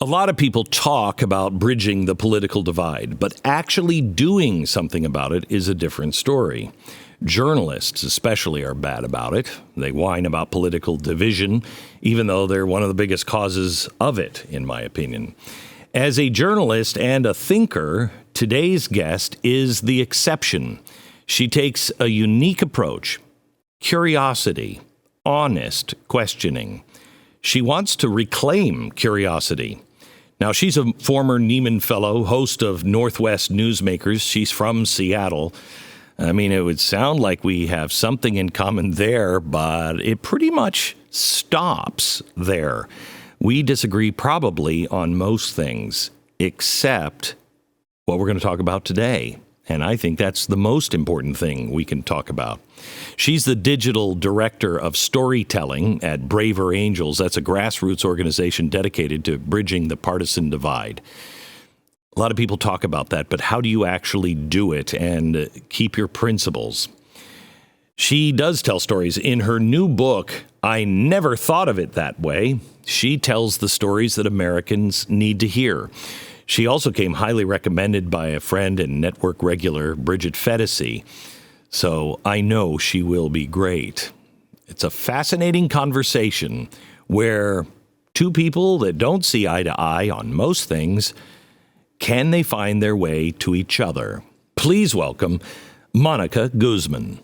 A lot of people talk about bridging the political divide, but actually doing something about it is a different story. Journalists especially are bad about it. They whine about political division, even though they're one of the biggest causes of it, in my opinion. As a journalist and a thinker, today's guest is the exception. She takes a unique approach, curiosity, honest questioning. She wants to reclaim curiosity. Now, she's a former Nieman Fellow, host of Northwest Newsmakers. She's from Seattle. I mean, it would sound like we have something in common there, but it pretty much stops there. We disagree probably on most things, except what we're going to talk about today. And I think that's the most important thing we can talk about. She's the digital director of storytelling at Braver Angels. That's a grassroots organization dedicated to bridging the partisan divide. A lot of people talk about that, but how do you actually do it and keep your principles? She does tell stories. In her new book, I Never Thought of It That Way, she tells the stories that Americans need to hear. She also came highly recommended by a friend and network regular, Bridget Fedesi. So I know she will be great. It's a fascinating conversation where two people that don't see eye to eye on most things, can they find their way to each other? Please welcome Monica Guzman.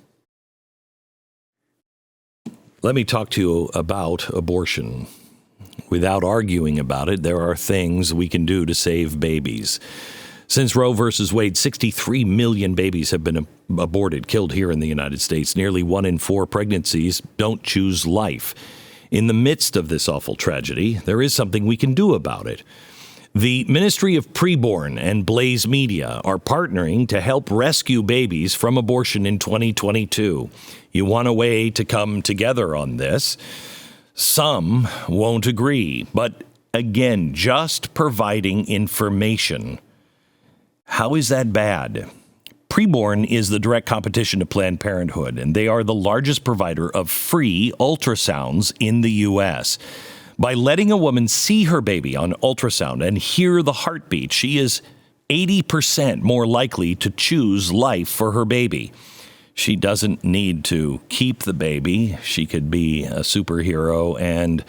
Let me talk to you about abortion. Without arguing about it, there are things we can do to save babies. Since Roe versus Wade, 63 million babies have been aborted, killed here in the United States. Nearly 1 in 4 pregnancies don't choose life. In the midst of this awful tragedy, there is something we can do about it. The Ministry of Preborn and Blaze Media are partnering to help rescue babies from abortion in 2022. You want a way to come together on this? Some won't agree, but again, just providing information. How is that bad? Preborn is the direct competition to Planned Parenthood, and they are the largest provider of free ultrasounds in the U.S. By letting a woman see her baby on ultrasound and hear the heartbeat, she is 80% more likely to choose life for her baby. She doesn't need to keep the baby. She could be a superhero and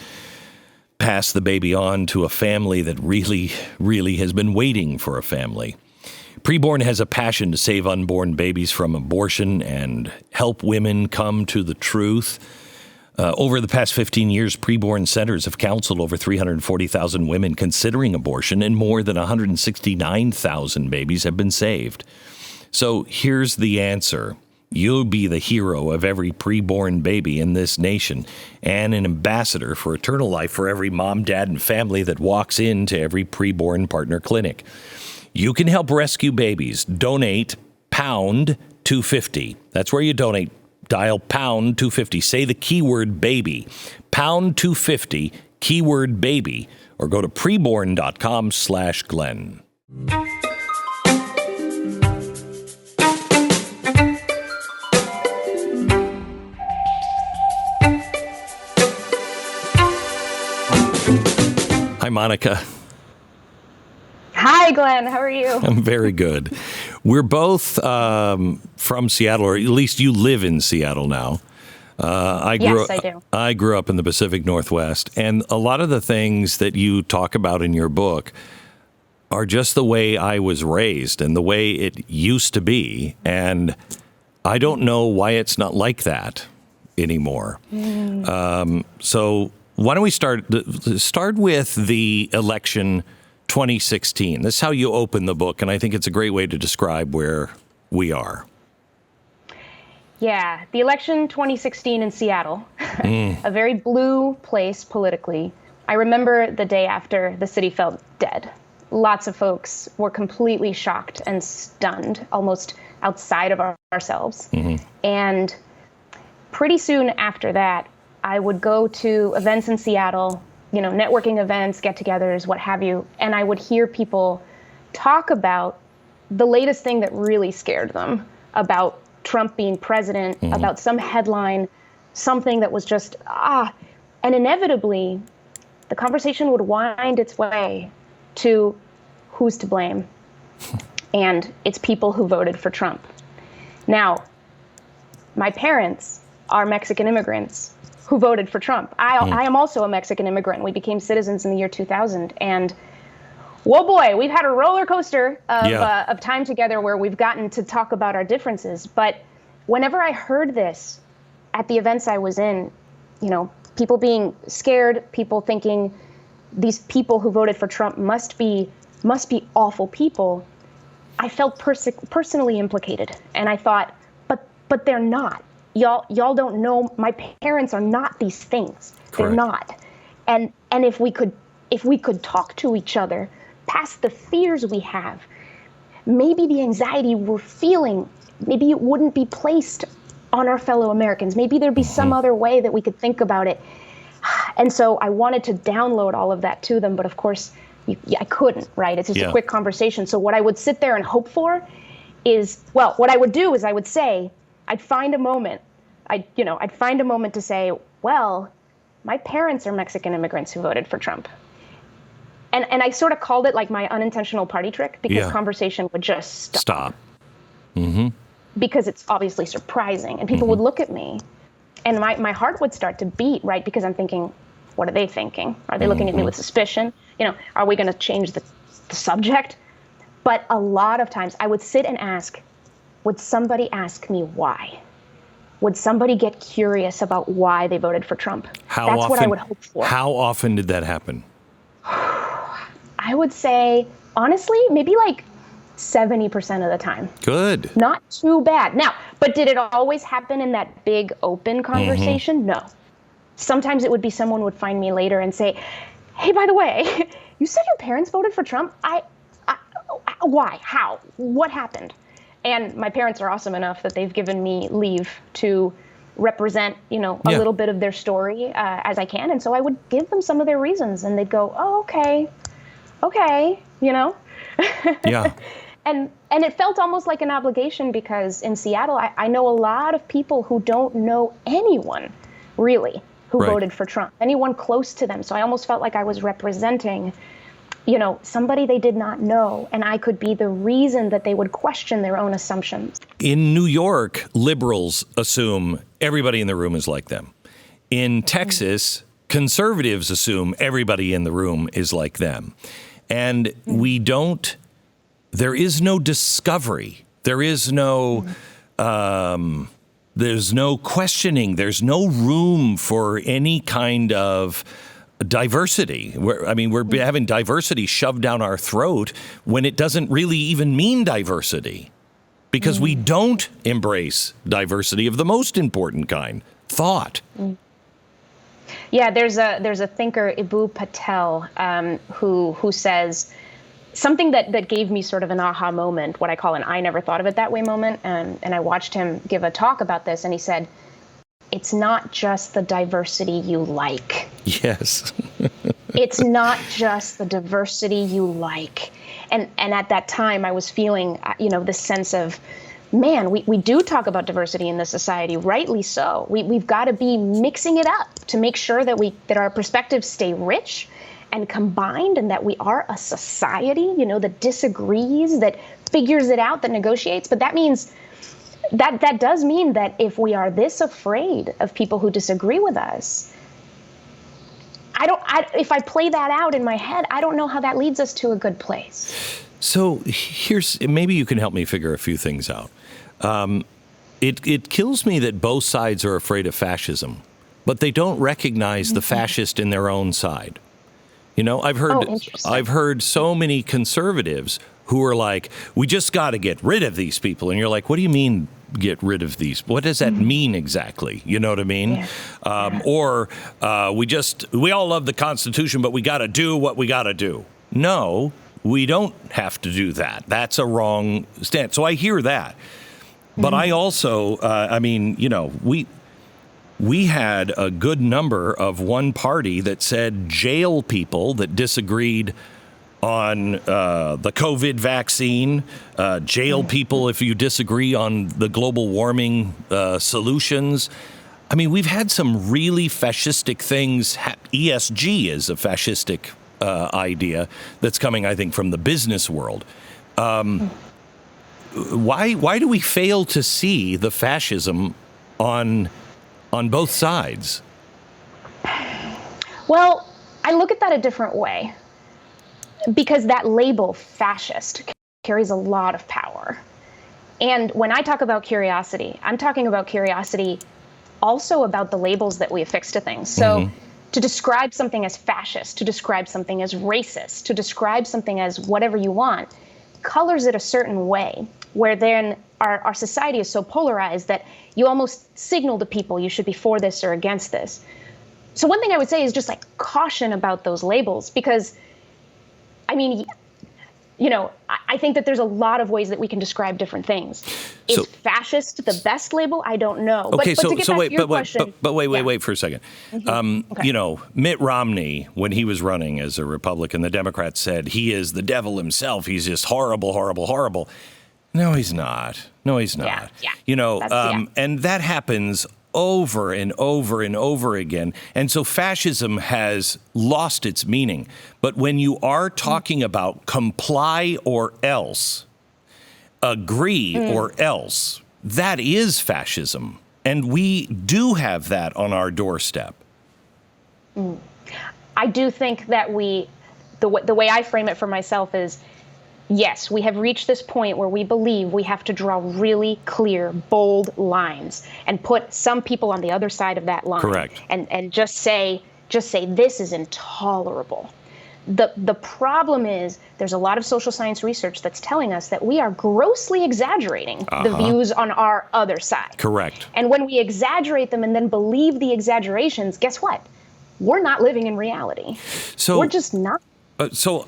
pass the baby on to a family that really has been waiting for a family. Preborn has a passion to save unborn babies from abortion and help women come to the truth. Over the past 15 years, preborn centers have counseled over 340,000 women considering abortion, and more than 169,000 babies have been saved. So here's the answer. You'll be the hero of every preborn baby in this nation and an ambassador for eternal life for every mom, dad, and family that walks into every preborn partner clinic. You can help rescue babies. Donate pound 250. That's where you donate. Dial pound 250. Say the keyword baby. Pound 250, keyword baby, or go to preborn.com/Glenn. Hi, Monica. Hi, Glenn. How are you? I'm very good. We're both from Seattle, or at least you live in Seattle now. Yes, I do. I grew up in the Pacific Northwest, and a lot of the things that you talk about in your book are just the way I was raised and the way it used to be, and I don't know why it's not like that anymore. So why don't we start with the election 2016. This is how you open the book, and I think it's a great way to describe where we are. Yeah, the election 2016 in Seattle, a very blue place politically. I remember the day after the city felt dead. Lots of folks were completely shocked and stunned, almost outside of ourselves. And pretty soon after that, I would go to events in Seattle, networking events, get-togethers, what have you, and I would hear people talk about the latest thing that really scared them, about Trump being president, about some headline, something that was just, and inevitably, the conversation would wind its way to who's to blame. And it's people who voted for Trump. Now, my parents are Mexican immigrants who voted for Trump. I am also a Mexican immigrant. We became citizens in the year 2000. And whoa, boy, we've had a roller coaster of time together where we've gotten to talk about our differences. But whenever I heard this at the events I was in, people being scared, people thinking these people who voted for Trump must be awful people, I felt personally implicated. And I thought, but they're not. Y'all don't know. My parents are not these things. Correct. They're not. And if we could talk to each other past the fears we have, maybe the anxiety we're feeling, maybe it wouldn't be placed on our fellow Americans. Maybe there'd be some other way that we could think about it. And so I wanted to download all of that to them, but of course I couldn't, right? It's just a quick conversation. So what I would sit there and hope for is, what I would do is I would say, I'd find a moment to say, well, my parents are Mexican immigrants who voted for Trump. And I sort of called it like my unintentional party trick, because conversation would just stop. Mm-hmm. Because it's obviously surprising. And people would look at me and my heart would start to beat, right? Because I'm thinking, what are they thinking? Are they looking at me with suspicion? Are we going to change the subject? But a lot of times I would sit and ask, would somebody ask me why? Would somebody get curious about why they voted for Trump? That's what I would hope for. How often did that happen? I would say, honestly, maybe like 70% of the time. Good. Not too bad. Now, but did it always happen in that big open conversation? No. Sometimes it would be someone would find me later and say, hey, by the way, you said your parents voted for Trump? Why? How? What happened? And my parents are awesome enough that they've given me leave to represent, a little bit of their story as I can. And so I would give them some of their reasons and they'd go, oh, okay, Yeah. And it felt almost like an obligation, because in Seattle, I know a lot of people who don't know anyone really who voted for Trump, anyone close to them. So I almost felt like I was representing somebody they did not know, and I could be the reason that they would question their own assumptions. In New York, liberals assume everybody in the room is like them. In Texas, conservatives assume everybody in the room is like them. And there is no discovery. There is no, there's no questioning. There's no room for any kind of diversity. We're having diversity shoved down our throat when it doesn't really even mean diversity, because we don't embrace diversity of the most important kind, thought. Yeah, there's a thinker, Ibu Patel, who says something that gave me sort of an aha moment, what I call an I never thought of it that way moment. And I watched him give a talk about this, and he said, it's not just the diversity you like. Yes. It's not just the diversity you like. And at that time, I was feeling, this sense of, man, we do talk about diversity in this society, rightly so. We've got to be mixing it up to make sure that our perspectives stay rich and combined, and that we are a society, that disagrees, that figures it out, that negotiates. But that means that does mean that if we are this afraid of people who disagree with us, if I play that out in my head, I don't know how that leads us to a good place. So maybe you can help me figure a few things out. It kills me that both sides are afraid of fascism, but they don't recognize the fascist in their own side. I've heard so many conservatives who are like, we just got to get rid of these people. And you're like, what do you mean get rid of these? What does that mean exactly? You know what I mean? Yeah. Or we all love the Constitution, but we got to do what we got to do. No, we don't have to do that. That's a wrong stance. So I hear that. But I also, we had a good number of one party that said jail people that disagreed on the COVID vaccine, jail people if you disagree on the global warming solutions. I mean, we've had some really fascistic things. ESG is a fascistic idea that's coming, I think, from the business world. Why do we fail to see the fascism on both sides? Well, I look at that a different way, because that label fascist carries a lot of power. And when I talk about curiosity, I'm talking about curiosity also about the labels that we affix to things. So to describe something as fascist, to describe something as racist, to describe something as whatever you want, colors it a certain way, where then our society is so polarized that you almost signal to people you should be for this or against this. So one thing I would say is just like caution about those labels, because, I mean, you know, I think that there's a lot of ways that we can describe different things. Is fascist the best label? I don't know. Okay, but to get back to your question, wait for a second. Okay. You know, Mitt Romney, when he was running as a Republican, the Democrats said he is the devil himself. He's just horrible, horrible, horrible. No, he's not. No, he's not. Yeah. You know, and that happens over and over and over again. And so fascism has lost its meaning. But when you are talking about comply or else, agree or else, that is fascism. And we do have that on our doorstep. I do think that the way I frame it for myself is, yes, we have reached this point where we believe we have to draw really clear, bold lines and put some people on the other side of that line. Correct. And just say this is intolerable. The problem is there's a lot of social science research that's telling us that we are grossly exaggerating the views on our other side. Correct. And when we exaggerate them and then believe the exaggerations, guess what? We're not living in reality. So we're just not. So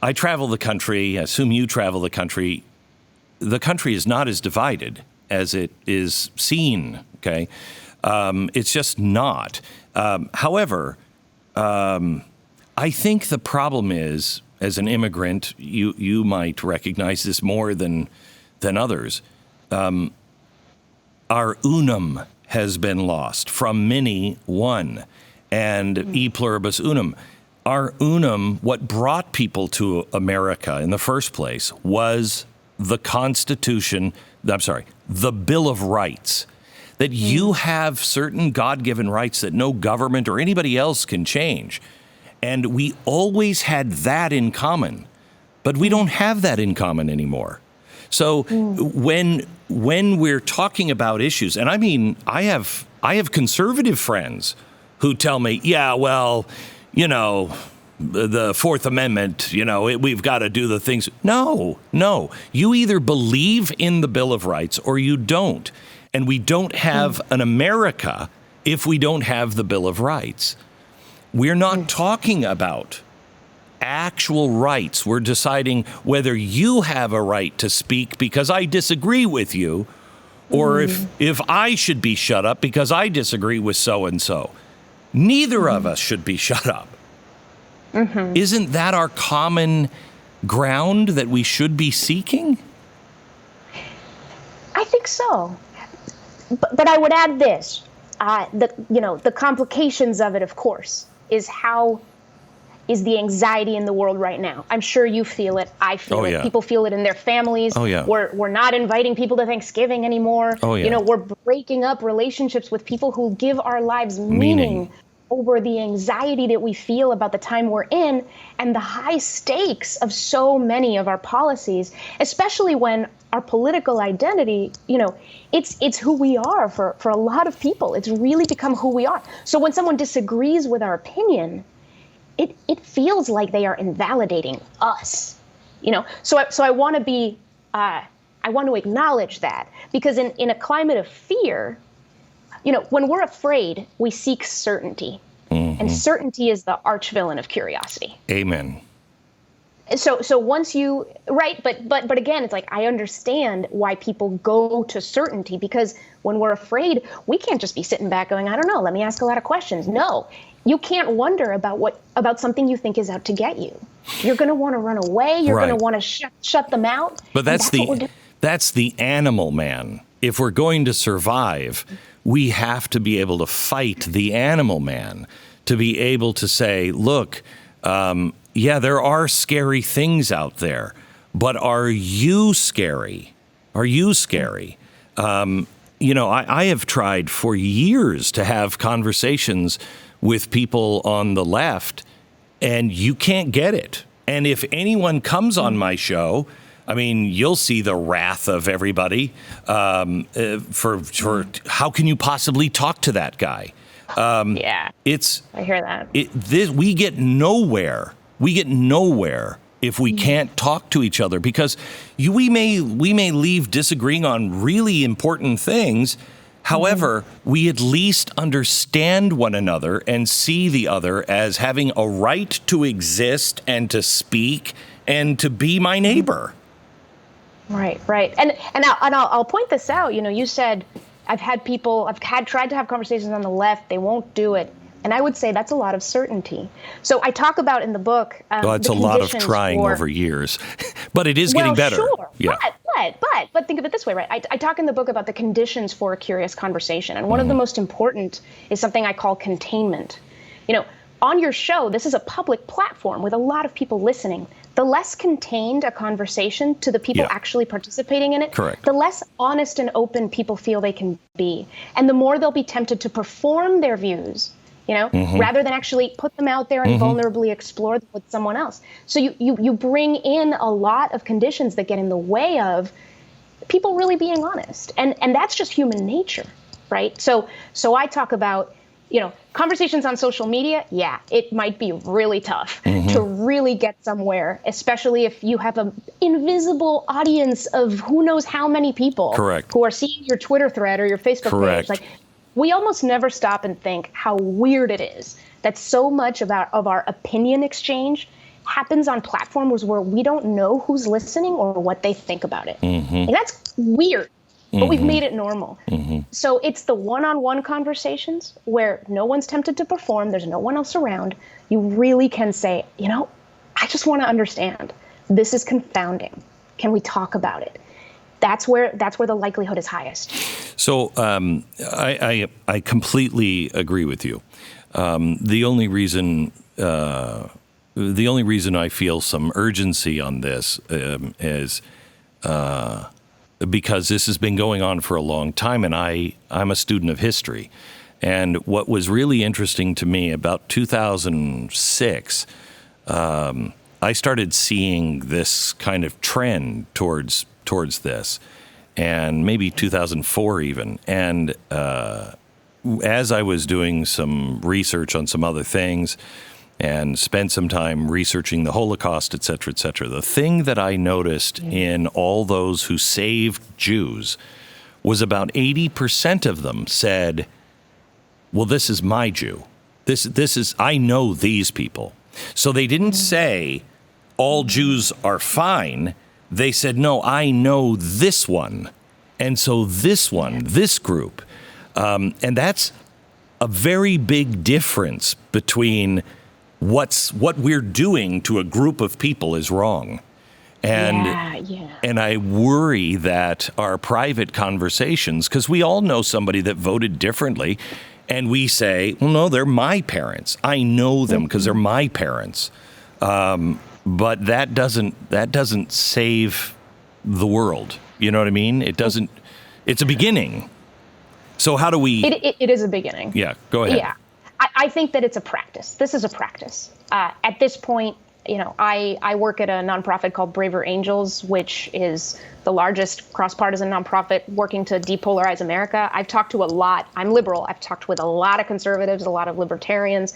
I travel the country. I assume you travel the country. The country is not as divided as it is seen. Okay, it's just not. However, I think the problem is, as an immigrant, you might recognize this more than others. Our unum has been lost. From many, one, and e pluribus unum. Our unum, what brought people to America in the first place, was the Constitution, the Bill of Rights, that you have certain God-given rights that no government or anybody else can change. And we always had that in common, but we don't have that in common anymore. So when we're talking about issues, and I mean, I have conservative friends who tell me, yeah, well, you know, the Fourth Amendment, you know, we've got to do the things. No. You either believe in the Bill of Rights or you don't. And we don't have an America if we don't have the Bill of Rights. We're not talking about actual rights. We're deciding whether you have a right to speak because I disagree with you, or if I should be shut up because I disagree with so-and-so. Neither of us should be shut up. Isn't that our common ground that we should be seeking? I think so. But I would add this. The complications of it, of course, is the anxiety in the world right now. I'm sure you feel it. I feel it. Yeah. People feel it in their families. Oh, yeah. We're not inviting people to Thanksgiving anymore. Oh, yeah. You know, we're breaking up relationships with people who give our lives meaning over the anxiety that we feel about the time we're in and the high stakes of so many of our policies, especially when our political identity, you know, it's who we are for a lot of people. It's really become who we are. So when someone disagrees with our opinion, it feels like they are invalidating us, you know. So I want to I want to acknowledge that, because in a climate of fear, you know, when we're afraid, we seek certainty, and certainty is the arch villain of curiosity. Amen. So once you but again, it's like I understand why people go to certainty, because when we're afraid, we can't just be sitting back going, I don't know, let me ask a lot of questions. No. You can't wonder about something you think is out to get you. You're going to want to run away. You're going to want to shut them out. But that's the animal man. If we're going to survive, we have to be able to fight the animal man to be able to say, look, yeah, there are scary things out there, but are you scary? Are you scary? I have tried for years to have conversations with people on the left, and you can't get it. And if anyone comes on my show, I mean, you'll see the wrath of everybody for how can you possibly talk to that guy? I hear that. We get nowhere. We get nowhere if we can't talk to each other, because we may leave disagreeing on really important things. However, we at least understand one another and see the other as having a right to exist and to speak and to be my neighbor. Right. And I'll point this out. You said I've tried to have conversations on the left. They won't do it. And I would say that's a lot of certainty. So I talk about in the book. It's a lot of trying over years, but it is getting better. Sure. Yeah. But think of it this way, right? I talk in the book about the conditions for a curious conversation. And one of the most important is something I call containment. On your show, this is a public platform with a lot of people listening. The less contained a conversation to the people actually participating in it, correct, the less honest and open people feel they can be. And the more they'll be tempted to perform their views, rather than actually put them out there and vulnerably explore them with someone else. So you bring in a lot of conditions that get in the way of people really being honest. And that's just human nature, right? So I talk about, conversations on social media. Yeah, it might be really tough to really get somewhere, especially if you have an invisible audience of who knows how many people who are seeing your Twitter thread or your Facebook page. We almost never stop and think how weird it is that so much of our opinion exchange happens on platforms where we don't know who's listening or what they think about it. And that's weird, but we've made it normal. So it's the one-on-one conversations where no one's tempted to perform, there's no one else around. You really can say, I just want to understand. This is confounding. Can we talk about it? That's where the likelihood is highest. So I completely agree with you. The only reason I feel some urgency on this is because this has been going on for a long time, and I'm a student of history. And what was really interesting to me about 2006, I started seeing this kind of trend towards this, and maybe 2004 even. And as I was doing some research on some other things and spent some time researching the Holocaust, et cetera, the thing that I noticed in all those who saved Jews was about 80% of them said, well, this is my Jew. This is, I know these people. So they didn't say all Jews are fine. They said, no, I know this one. And so this one, this group, and that's a very big difference between what we're doing to a group of people is wrong. And and I worry that our private conversations, because we all know somebody that voted differently, and we say, well, no, they're my parents. I know them because they're my parents. But that doesn't save the world. You know what I mean? It doesn't. It's a beginning. So how do we? It is a beginning. Yeah, go ahead. Yeah, I think that it's a practice. This is a practice. At this point, I work at a nonprofit called Braver Angels, which is the largest cross-partisan nonprofit working to depolarize America. I've talked to a lot. I'm liberal. I've talked with a lot of conservatives, a lot of libertarians.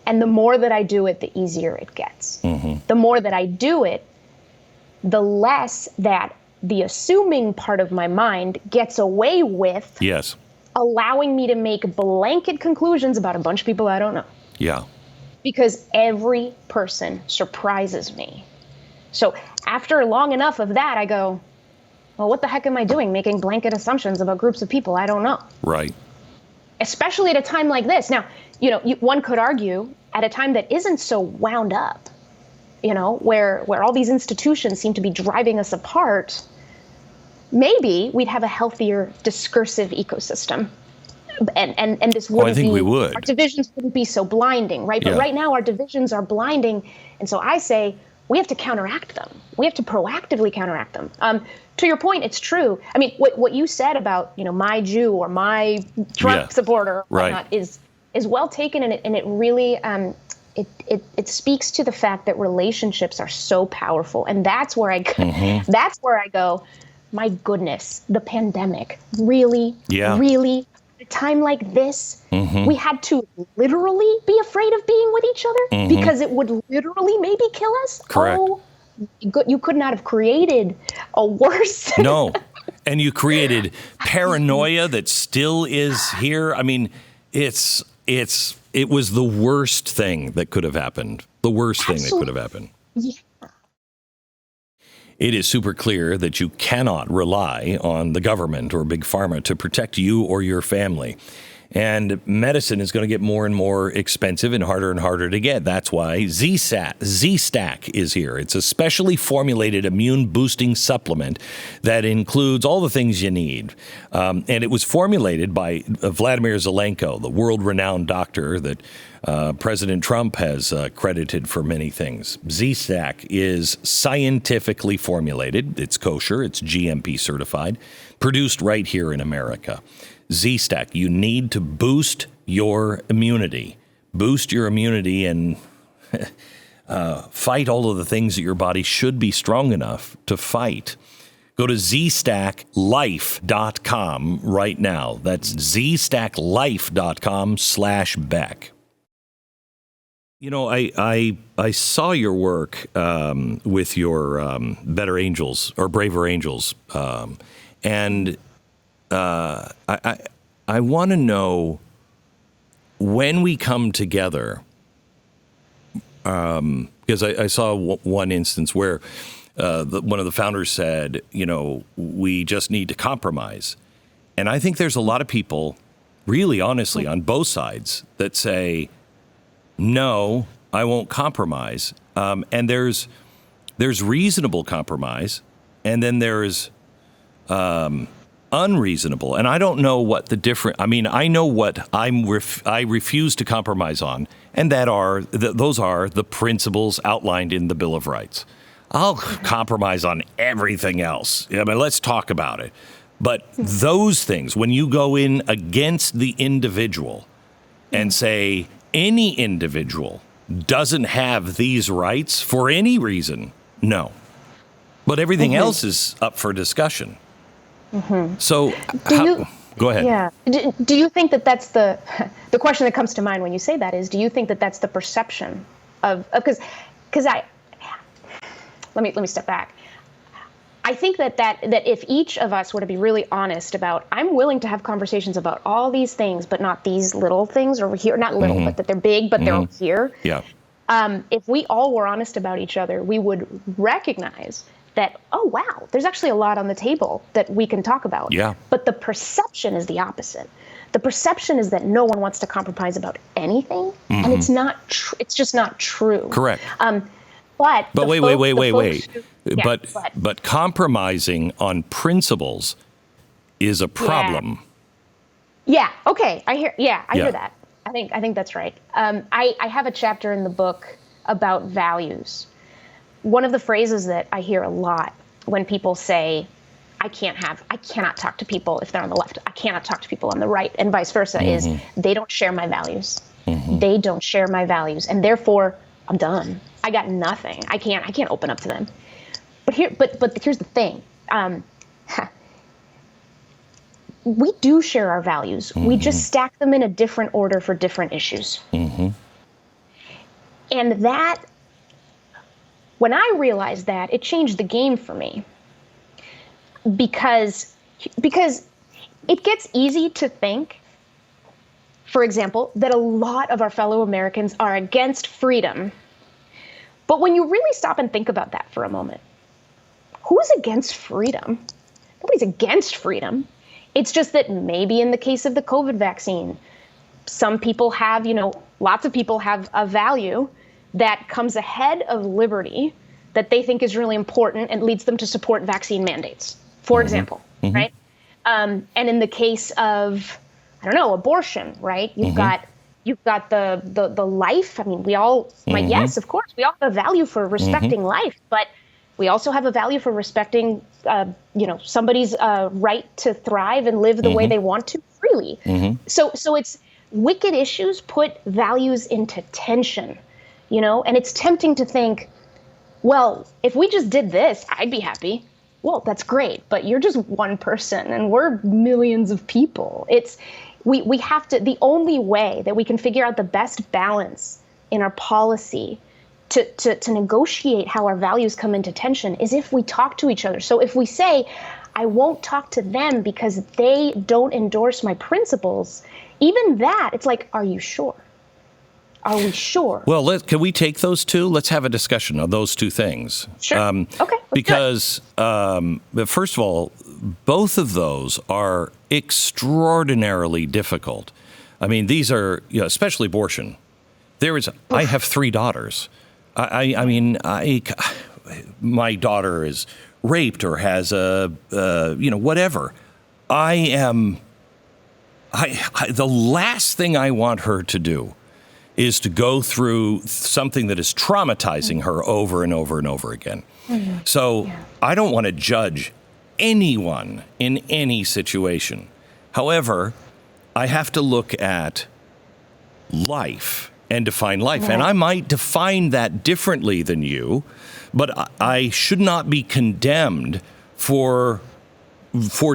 And the more that I do it, the easier it gets. The more that I do it, the less that the assuming part of my mind gets away with allowing me to make blanket conclusions about a bunch of people I don't know. Yeah. Because every person surprises me. So after long enough of that, I go, well, what the heck am I doing making blanket assumptions about groups of people I don't know? Right. Especially at a time like this. Now, one could argue at a time that isn't so wound up, where all these institutions seem to be driving us apart, maybe we'd have a healthier discursive ecosystem. and this wouldn't I think we would. Our divisions wouldn't be so blinding, right? But right now our divisions are blinding. And so I say we have to counteract them. We have to proactively counteract them. To your point, it's true. I mean, what you said about, my Jew or my Trump supporter or whatnot is well taken, and it really it speaks to the fact that relationships are so powerful, and that's where I that's where I go. My goodness, the pandemic really, at a time like this, we had to literally be afraid of being with each other because it would literally maybe kill us. Correct. Oh, you could not have created a worse. No. And you created paranoia that still is here. I mean, it was the worst thing that could have happened. The worst thing that could have happened. Yeah. It is super clear that you cannot rely on the government or Big Pharma to protect you or your family. And medicine is going to get more and more expensive and harder to get. That's why Z-Stack is here. It's a specially formulated immune-boosting supplement that includes all the things you need. And it was formulated by Vladimir Zelenko, the world-renowned doctor that President Trump has credited for many things. Z-Stack is scientifically formulated. It's kosher. It's GMP certified. Produced right here in America. Z-Stack, you need to boost your immunity. Boost your immunity and fight all of the things that your body should be strong enough to fight. Go to zstacklife.com right now. That's zstacklife.com/Beck. I saw your work with your Better Angels or Braver Angels, and I want to know when we come together, because I saw one instance where one of the founders said, we just need to compromise. And I think there's a lot of people, really honestly, on both sides that say, no, I won't compromise. And there's reasonable compromise, and then there's unreasonable. And I don't know what the different. I mean, I know what I refuse to compromise on, and those are the principles outlined in the Bill of Rights. I'll compromise on everything else. I mean, let's talk about it. But those things, when you go in against the individual and say any individual doesn't have these rights for any reason, no. But everything else is up for discussion. So, go ahead. Yeah. Do you think that that's the question that comes to mind when you say that is, do you think that that's the perception of because let me step back. I think that if each of us were to be really honest about, I'm willing to have conversations about all these things, but not these little things over here, not little, but that they're big, but they're over here. Yeah. If we all were honest about each other, we would recognize that, oh, wow, there's actually a lot on the table that we can talk about. Yeah. But the perception is the opposite. The perception is that no one wants to compromise about anything, and it's not it's just not true. Correct. But wait. But compromising on principles is a problem. Yeah. Okay. I hear that. I think that's right. I have a chapter in the book about values. One of the phrases that I hear a lot when people say, I cannot talk to people if they're on the left. I cannot talk to people on the right, and vice versa, is they don't share my values. They don't share my values, and therefore I'm done. I got nothing. I can't open up to them. But here's the thing. We do share our values. We just stack them in a different order for different issues. And that, when I realized that, it changed the game for me. Because it gets easy to think, for example, that a lot of our fellow Americans are against freedom. But when you really stop and think about that for a moment, who's against freedom? Nobody's against freedom. It's just that maybe in the case of the COVID vaccine, some people have, lots of people have a value that comes ahead of liberty that they think is really important and leads them to support vaccine mandates, for example, right? And in the case of I don't know, abortion, right? You've got the life. I mean, we all, yes, of course, we all have a value for respecting life, but we also have a value for respecting, somebody's right to thrive and live the way they want to freely. So it's wicked issues put values into tension, and it's tempting to think, well, if we just did this, I'd be happy. Well, that's great, but you're just one person and we're millions of people. We have to, the only way that we can figure out the best balance in our policy to negotiate how our values come into tension is if we talk to each other. So if we say, I won't talk to them because they don't endorse my principles, even that, it's like, are you sure? Are we sure? Well, can we take those two? Let's have a discussion on those two things. Sure. Okay. Because, first of all, both of those are extraordinarily difficult. I mean, these are, especially abortion. I have 3 daughters. My daughter is raped or has whatever. The last thing I want her to do is to go through something that is traumatizing her over and over and over again. So I don't want to judge anyone in any situation. However, I have to look at life and define life. Right. And I might define that differently than you, but I should not be condemned for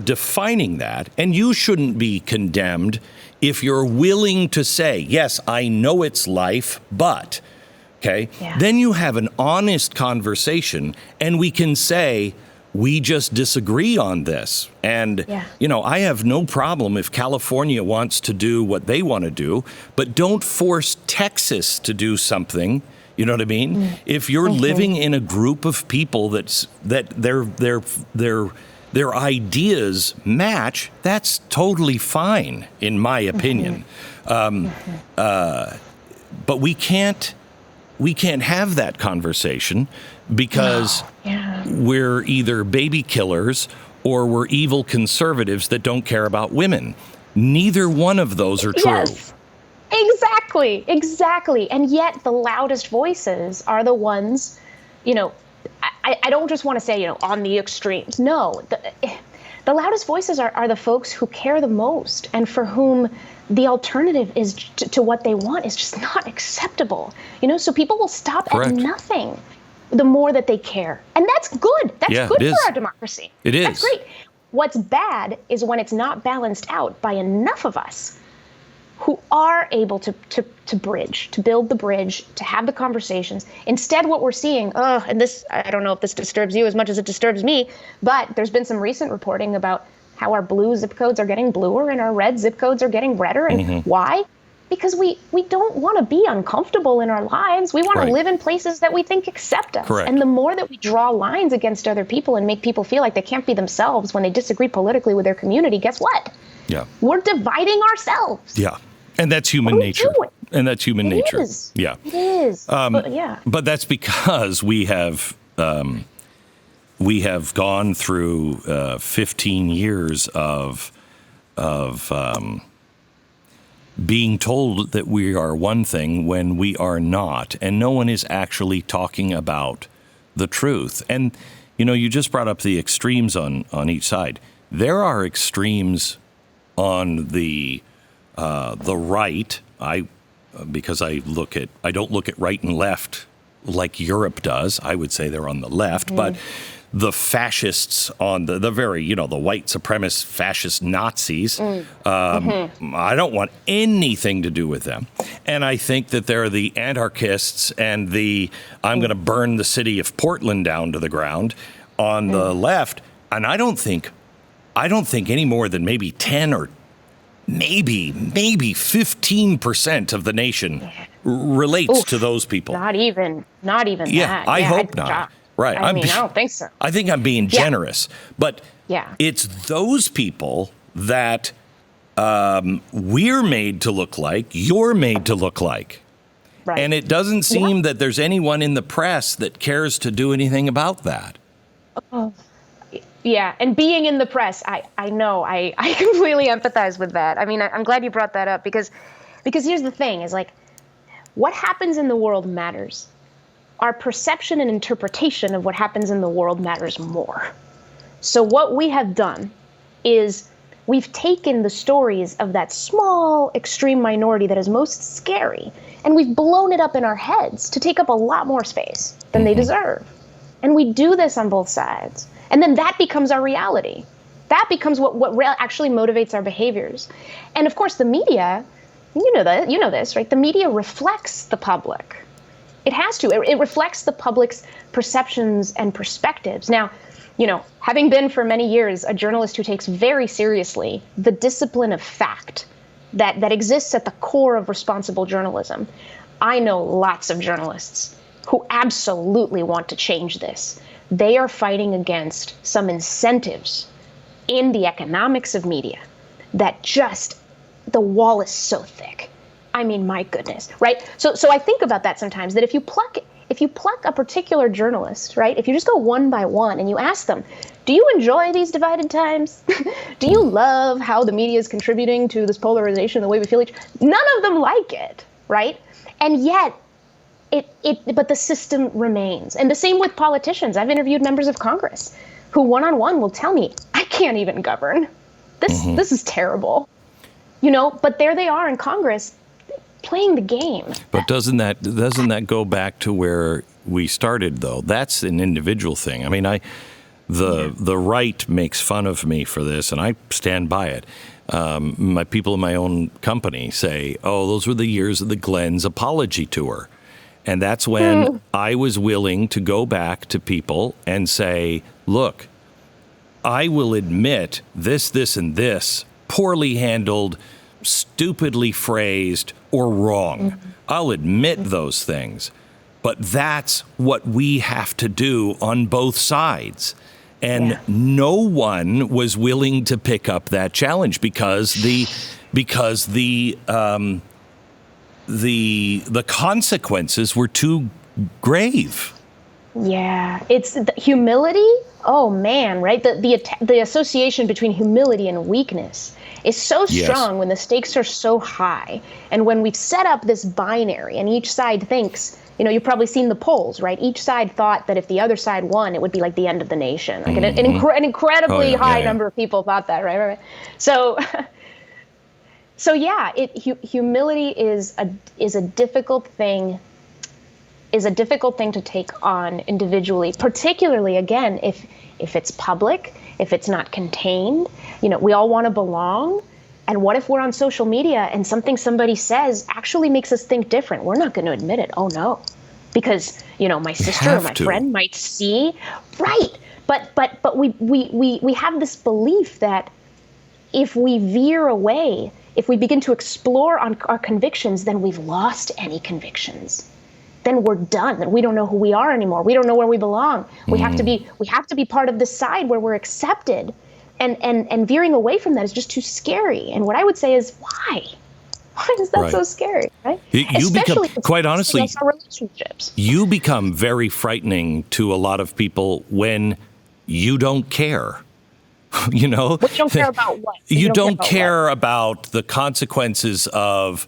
defining that. And you shouldn't be condemned if you're willing to say, yes, I know it's life, but, okay, then you have an honest conversation and we can say, we just disagree on this. And, I have no problem if California wants to do what they want to do, but don't force Texas to do something. You know what I mean? If you're living in a group of people that their ideas match, that's totally fine, in my opinion. But we can't have that conversation because we're either baby killers or we're evil conservatives that don't care about women. Neither one of those are true. Yes, exactly. And yet the loudest voices are the ones, I don't just want to say, on the extremes. No, the loudest voices are the folks who care the most and for whom the alternative is to what they want is just not acceptable. So people will stop at nothing the more that they care. And that's good. That's good for our democracy. It is. That's great. What's bad is when it's not balanced out by enough of us who are able to bridge, to build the bridge, to have the conversations. Instead, what we're seeing, and this, I don't know if this disturbs you as much as it disturbs me, but there's been some recent reporting about how our blue zip codes are getting bluer and our red zip codes are getting redder. And why? Because we don't want to be uncomfortable in our lives. We want to live in places that we think accept us. Correct. And the more that we draw lines against other people and make people feel like they can't be themselves when they disagree politically with their community, guess what? Yeah. We're dividing ourselves. Yeah. And that's human nature. And that's human nature. Is. Yeah. It is. But that's because we have gone through 15 years of being told that we are one thing when we are not, and no one is actually talking about the truth. And you just brought up the extremes on each side. There are extremes on the right. Because I don't look at right and left like Europe does. I would say they're on the left, but the fascists on the very, the white supremacist fascist Nazis, I don't want anything to do with them. And I think that they're the anarchists and I'm going to burn the city of Portland down to the ground on the left. And I don't think any more than maybe 10 or maybe 15% of the nation relates to those people. Not even that. I hope not. Right. I don't think so. I think I'm being generous. But it's those people that we're made to look like, you're made to look like. Right. And it doesn't seem that there's anyone in the press that cares to do anything about that. Yeah, and being in the press, I know, I completely empathize with that. I mean, I'm glad you brought that up because here's the thing, is like, what happens in the world matters. Our perception and interpretation of what happens in the world matters more. So what we have done is we've taken the stories of that small, extreme minority that is most scary, and we've blown it up in our heads to take up a lot more space than they deserve. And we do this on both sides. And then that becomes our reality. That becomes what actually motivates our behaviors. And of course, the media, you know this, right? The media reflects the public. It has to. It reflects the public's perceptions and perspectives. Now, having been for many years a journalist who takes very seriously the discipline of fact that exists at the core of responsible journalism, I know lots of journalists who absolutely want to change this. They are fighting against some incentives in the economics of media that just, the wall is so thick. I mean, my goodness, right? So I think about that sometimes, that if you pluck a particular journalist, right, if you just go one by one and you ask them, do you enjoy these divided times? Do you love how the media is contributing to this polarization, the way we feel none of them like it, right? And yet, but the system remains. And the same with politicians. I've interviewed members of Congress who one-on-one will tell me, I can't even govern. This is terrible. But there they are in Congress playing the game. But doesn't that go back to where we started, though? That's an individual thing. I mean, the right makes fun of me for this, and I stand by it. My people in my own company say, oh, those were the years of the Glenn's apology tour. And that's when I was willing to go back to people and say, look, I will admit this, and this, poorly handled, stupidly phrased, or wrong. I'll admit those things. But that's what we have to do on both sides. And no one was willing to pick up that challenge because the consequences were too grave. Yeah, it's the humility. Oh man, right? The association between humility and weakness is so strong when the stakes are so high, and when we've set up this binary, and each side thinks, you've probably seen the polls, right? Each side thought that if the other side won, it would be like the end of the nation. Like an incredibly high number of people thought that, right? So. So yeah, humility is a difficult thing. Is a difficult thing to take on individually, particularly again if it's public, if it's not contained. We all want to belong. And what if we're on social media and something somebody says actually makes us think different? We're not going to admit it. Oh no, because my sister or my friend might see. Right, but we have this belief that if we veer away, if we begin to explore on our convictions, then we've lost any convictions. Then we're done. Then we don't know who we are anymore. We don't know where we belong. We have to be part of this side where we're accepted. And veering away from that is just too scary. And what I would say is, why? Why is that so scary? Right? You become, quite honestly, our relationships. You become very frightening to a lot of people when you don't care. What, you don't care about what? You don't care about the consequences of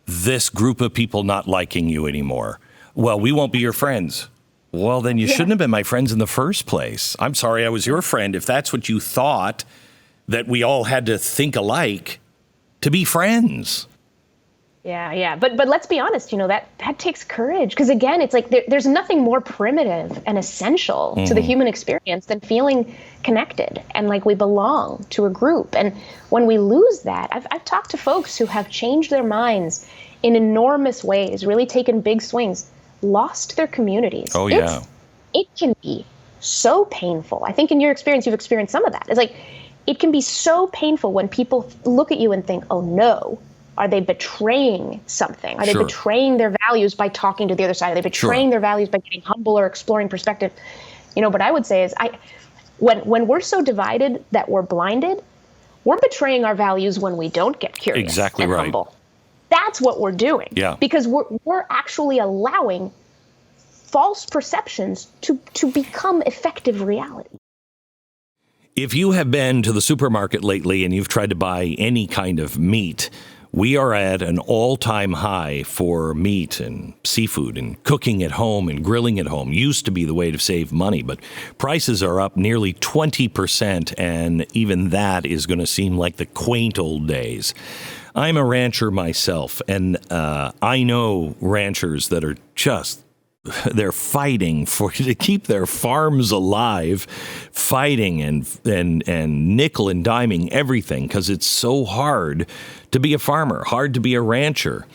this group of people not liking you anymore. Well, we won't be your friends. Well, then you shouldn't have been my friends in the first place. I'm sorry I was your friend if that's what you thought, that we all had to think alike to be friends. Yeah. But let's be honest, that takes courage. Because again, it's like there's nothing more primitive and essential to the human experience than feeling connected and like we belong to a group. And when we lose that, I've talked to folks who have changed their minds in enormous ways, really taken big swings, lost their communities. Oh, yeah. It can be so painful. I think in your experience, you've experienced some of that. It's like, it can be so painful when people look at you and think, oh no, are they betraying something? Are they betraying their values by talking to the other side? Are they betraying their values by getting humble or exploring perspective? What I would say is when we're so divided that we're blinded, we're betraying our values when we don't get curious and humble. That's what we're doing. Yeah. Because we're actually allowing false perceptions to become effective reality. If you have been to the supermarket lately and you've tried to buy any kind of meat, we are at an all-time high for meat and seafood, and cooking at home and grilling at home used to be the way to save money, but prices are up nearly 20%, and even that is going to seem like the quaint old days. I'm a rancher myself, and I know ranchers that are they're fighting to keep their farms alive, fighting and nickel and diming everything because it's so hard to be a farmer, hard to be a rancher.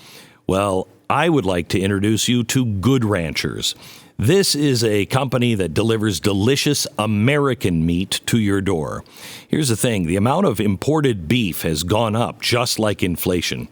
Well, I would like to introduce you to Good Ranchers. This is a company that delivers delicious American meat to your door. Here's the thing. The amount of imported beef has gone up just like inflation.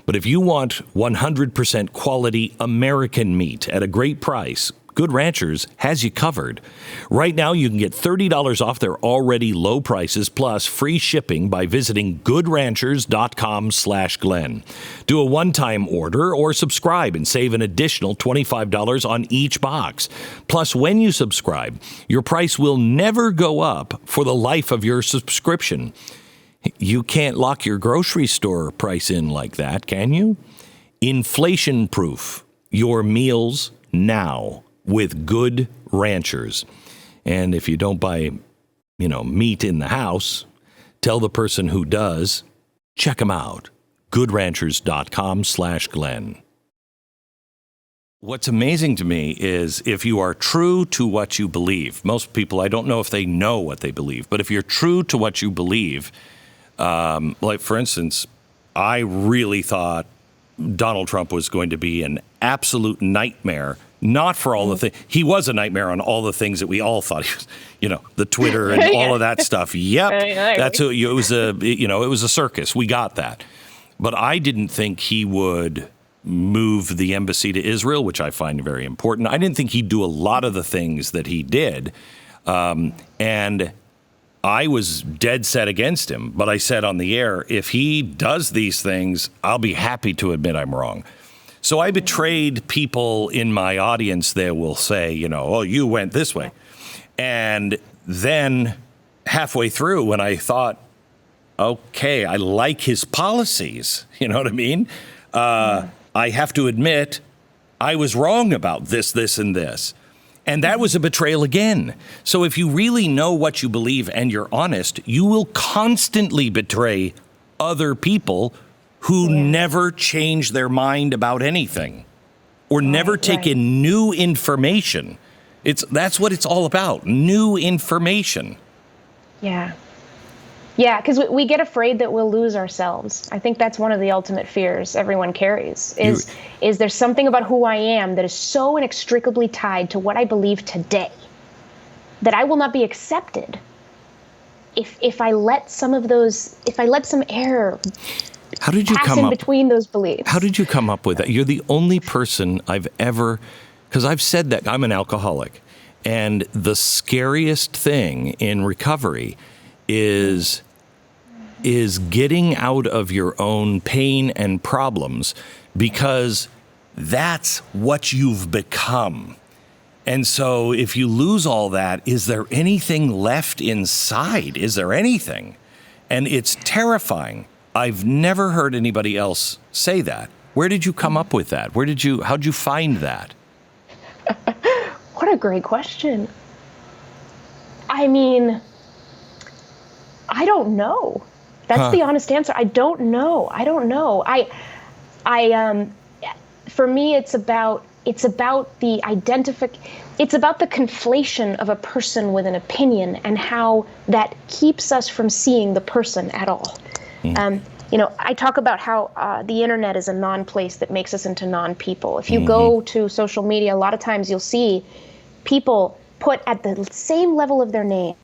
But if you want 100% quality American meat at a great price, Good Ranchers has you covered. Right now, you can get $30 off their already low prices plus free shipping by visiting goodranchers.com/Glenn. Do a one-time order or subscribe and save an additional $25 on each box. Plus, when you subscribe, your price will never go up for the life of your subscription. You can't lock your grocery store price in like that, can you? Inflation-proof your meals now with Good Ranchers. And if you don't buy, meat in the house, tell the person who does, check them out. goodranchers.com/Glenn. What's amazing to me is if you are true to what you believe, most people, I don't know if they know what they believe, but if you're true to what you believe, like for instance, I really thought Donald Trump was going to be an absolute nightmare. Not for all the things. He was a nightmare on all the things that we all thought he was, the Twitter and all of that stuff. Yep. That's it was a circus. We got that. But I didn't think he would move the embassy to Israel, which I find very important. I didn't think he'd do a lot of the things that he did. And I was dead set against him. But I said on the air, if he does these things, I'll be happy to admit I'm wrong. So I betrayed people in my audience that will say, oh, you went this way. And then halfway through, when I thought, okay, I like his policies, you know what I mean? I have to admit, I was wrong about this, and this. And that was a betrayal again. So if you really know what you believe and you're honest, you will constantly betray other people who never change their mind about anything or never take in new information. That's what it's all about, new information. Yeah. Yeah, because we get afraid that we'll lose ourselves. I think that's one of the ultimate fears everyone carries, is there something about who I am that is so inextricably tied to what I believe today that I will not be accepted if I let some error How did you pass in between those beliefs. How did you come up with that? You're the only person I've ever, because I've said that I'm an alcoholic, and the scariest thing in recovery is getting out of your own pain and problems, because that's what you've become. And so if you lose all that, is there anything left inside? Is there anything? And it's terrifying. I've never heard anybody else say that. Where did you come up with that? How'd you find that? What a great question. I mean, I don't know. That's the honest answer. I don't know. For me, it's about the conflation of a person with an opinion and how that keeps us from seeing the person at all. I talk about how the internet is a non-place that makes us into non-people. If you go to social media, a lot of times you'll see people put at the same level of their name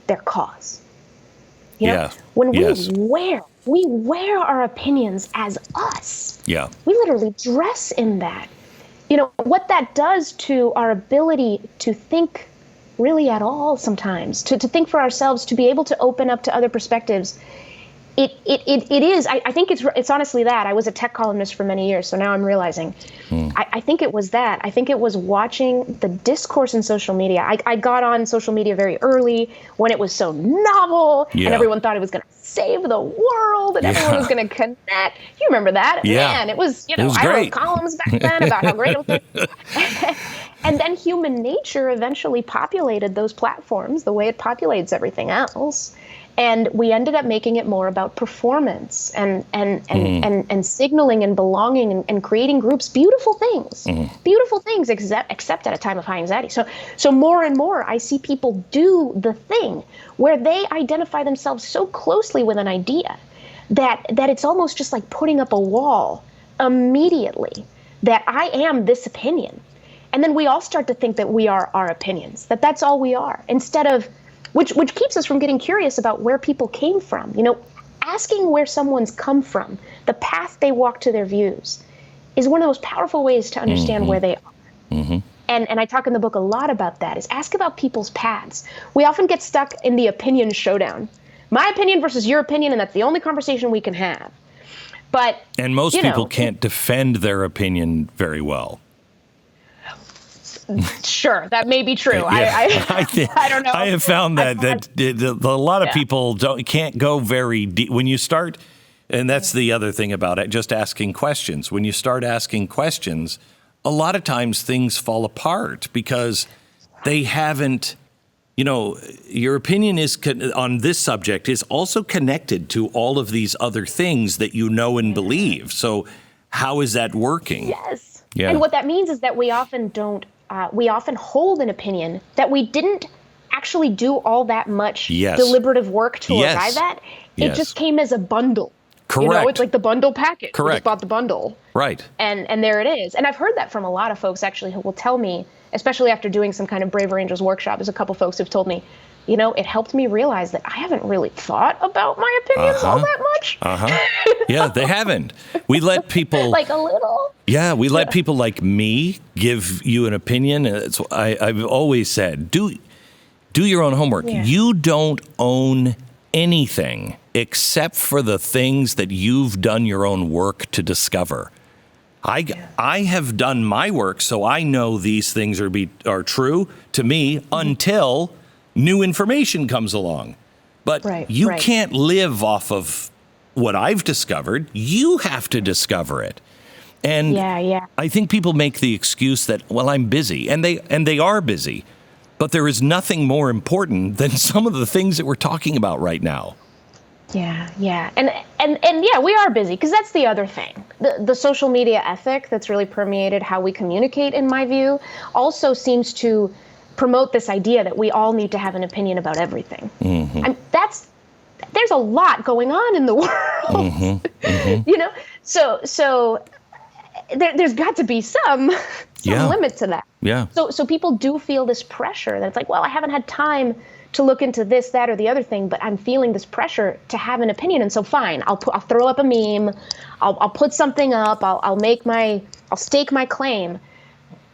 their cause. When we wear our opinions as us. Yeah. We literally dress in that. What that does to our ability to think really at all sometimes, to think for ourselves, to be able to open up to other perspectives, It is. I think it's honestly that. I was a tech columnist for many years, so now I'm realizing. I think it was that. I think it was watching the discourse in social media. I got on social media very early when it was so novel, and everyone thought it was going to save the world, and everyone was going to connect. You remember that? Yeah. Man, it was, It was I great. wrote columns back then about how great it was. And then human nature eventually populated those platforms the way it populates everything else. And we ended up making it more about performance and signaling and belonging and creating groups, beautiful things, except at a time of high anxiety. So more and more, I see people do the thing where they identify themselves so closely with an idea that it's almost just like putting up a wall immediately that I am this opinion. And then we all start to think that we are our opinions, that's all we are, instead of which keeps us from getting curious about where people came from. Asking where someone's come from, the path they walk to their views, is one of the most powerful ways to understand where they are. And I talk in the book a lot about that, is ask about people's paths. We often get stuck in the opinion showdown. My opinion versus your opinion, and that's the only conversation we can have. And most people can't defend their opinion very well. Sure, that may be true. I don't know. I have found that a lot of people can't go very deep when you start, and that's the other thing about it. Just asking questions. When you start asking questions, a lot of times things fall apart because they haven't. Your opinion is on this subject is also connected to all of these other things that you know and believe. So, how is that working? Yes. Yeah. And what that means is that we often don't. We often hold an opinion that we didn't actually do all that much deliberative work to arrive at. It just came as a bundle. Correct. It's like the bundle package. Correct. We just bought the bundle. Right. And there it is. And I've heard that from a lot of folks, actually, who will tell me, especially after doing some kind of Braver Angels workshop, there's a couple folks who've told me, it helped me realize that I haven't really thought about my opinions all that much. Yeah, they haven't. We let people... like a little. Yeah, we let people like me give you an opinion. I've always said, do your own homework. Yeah. You don't own anything except for the things that you've done your own work to discover. I have done my work, so I know these things are true to me until new information comes along. But you can't live off of what I've discovered. You have to discover it. And I think people make the excuse that, well, I'm busy, and they are busy, but there is nothing more important than some of the things that we're talking about right now. Yeah. And yeah, we are busy, because that's the other thing. The social media ethic that's really permeated how we communicate, in my view, also seems to promote this idea that we all need to have an opinion about everything. There's a lot going on in the world. So there's got to be some limit to that. Yeah. So people do feel this pressure that it's like, well, I haven't had time to look into this, that, or the other thing, but I'm feeling this pressure to have an opinion, and so fine, I'll throw up a meme, I'll put something up, I'll stake my claim,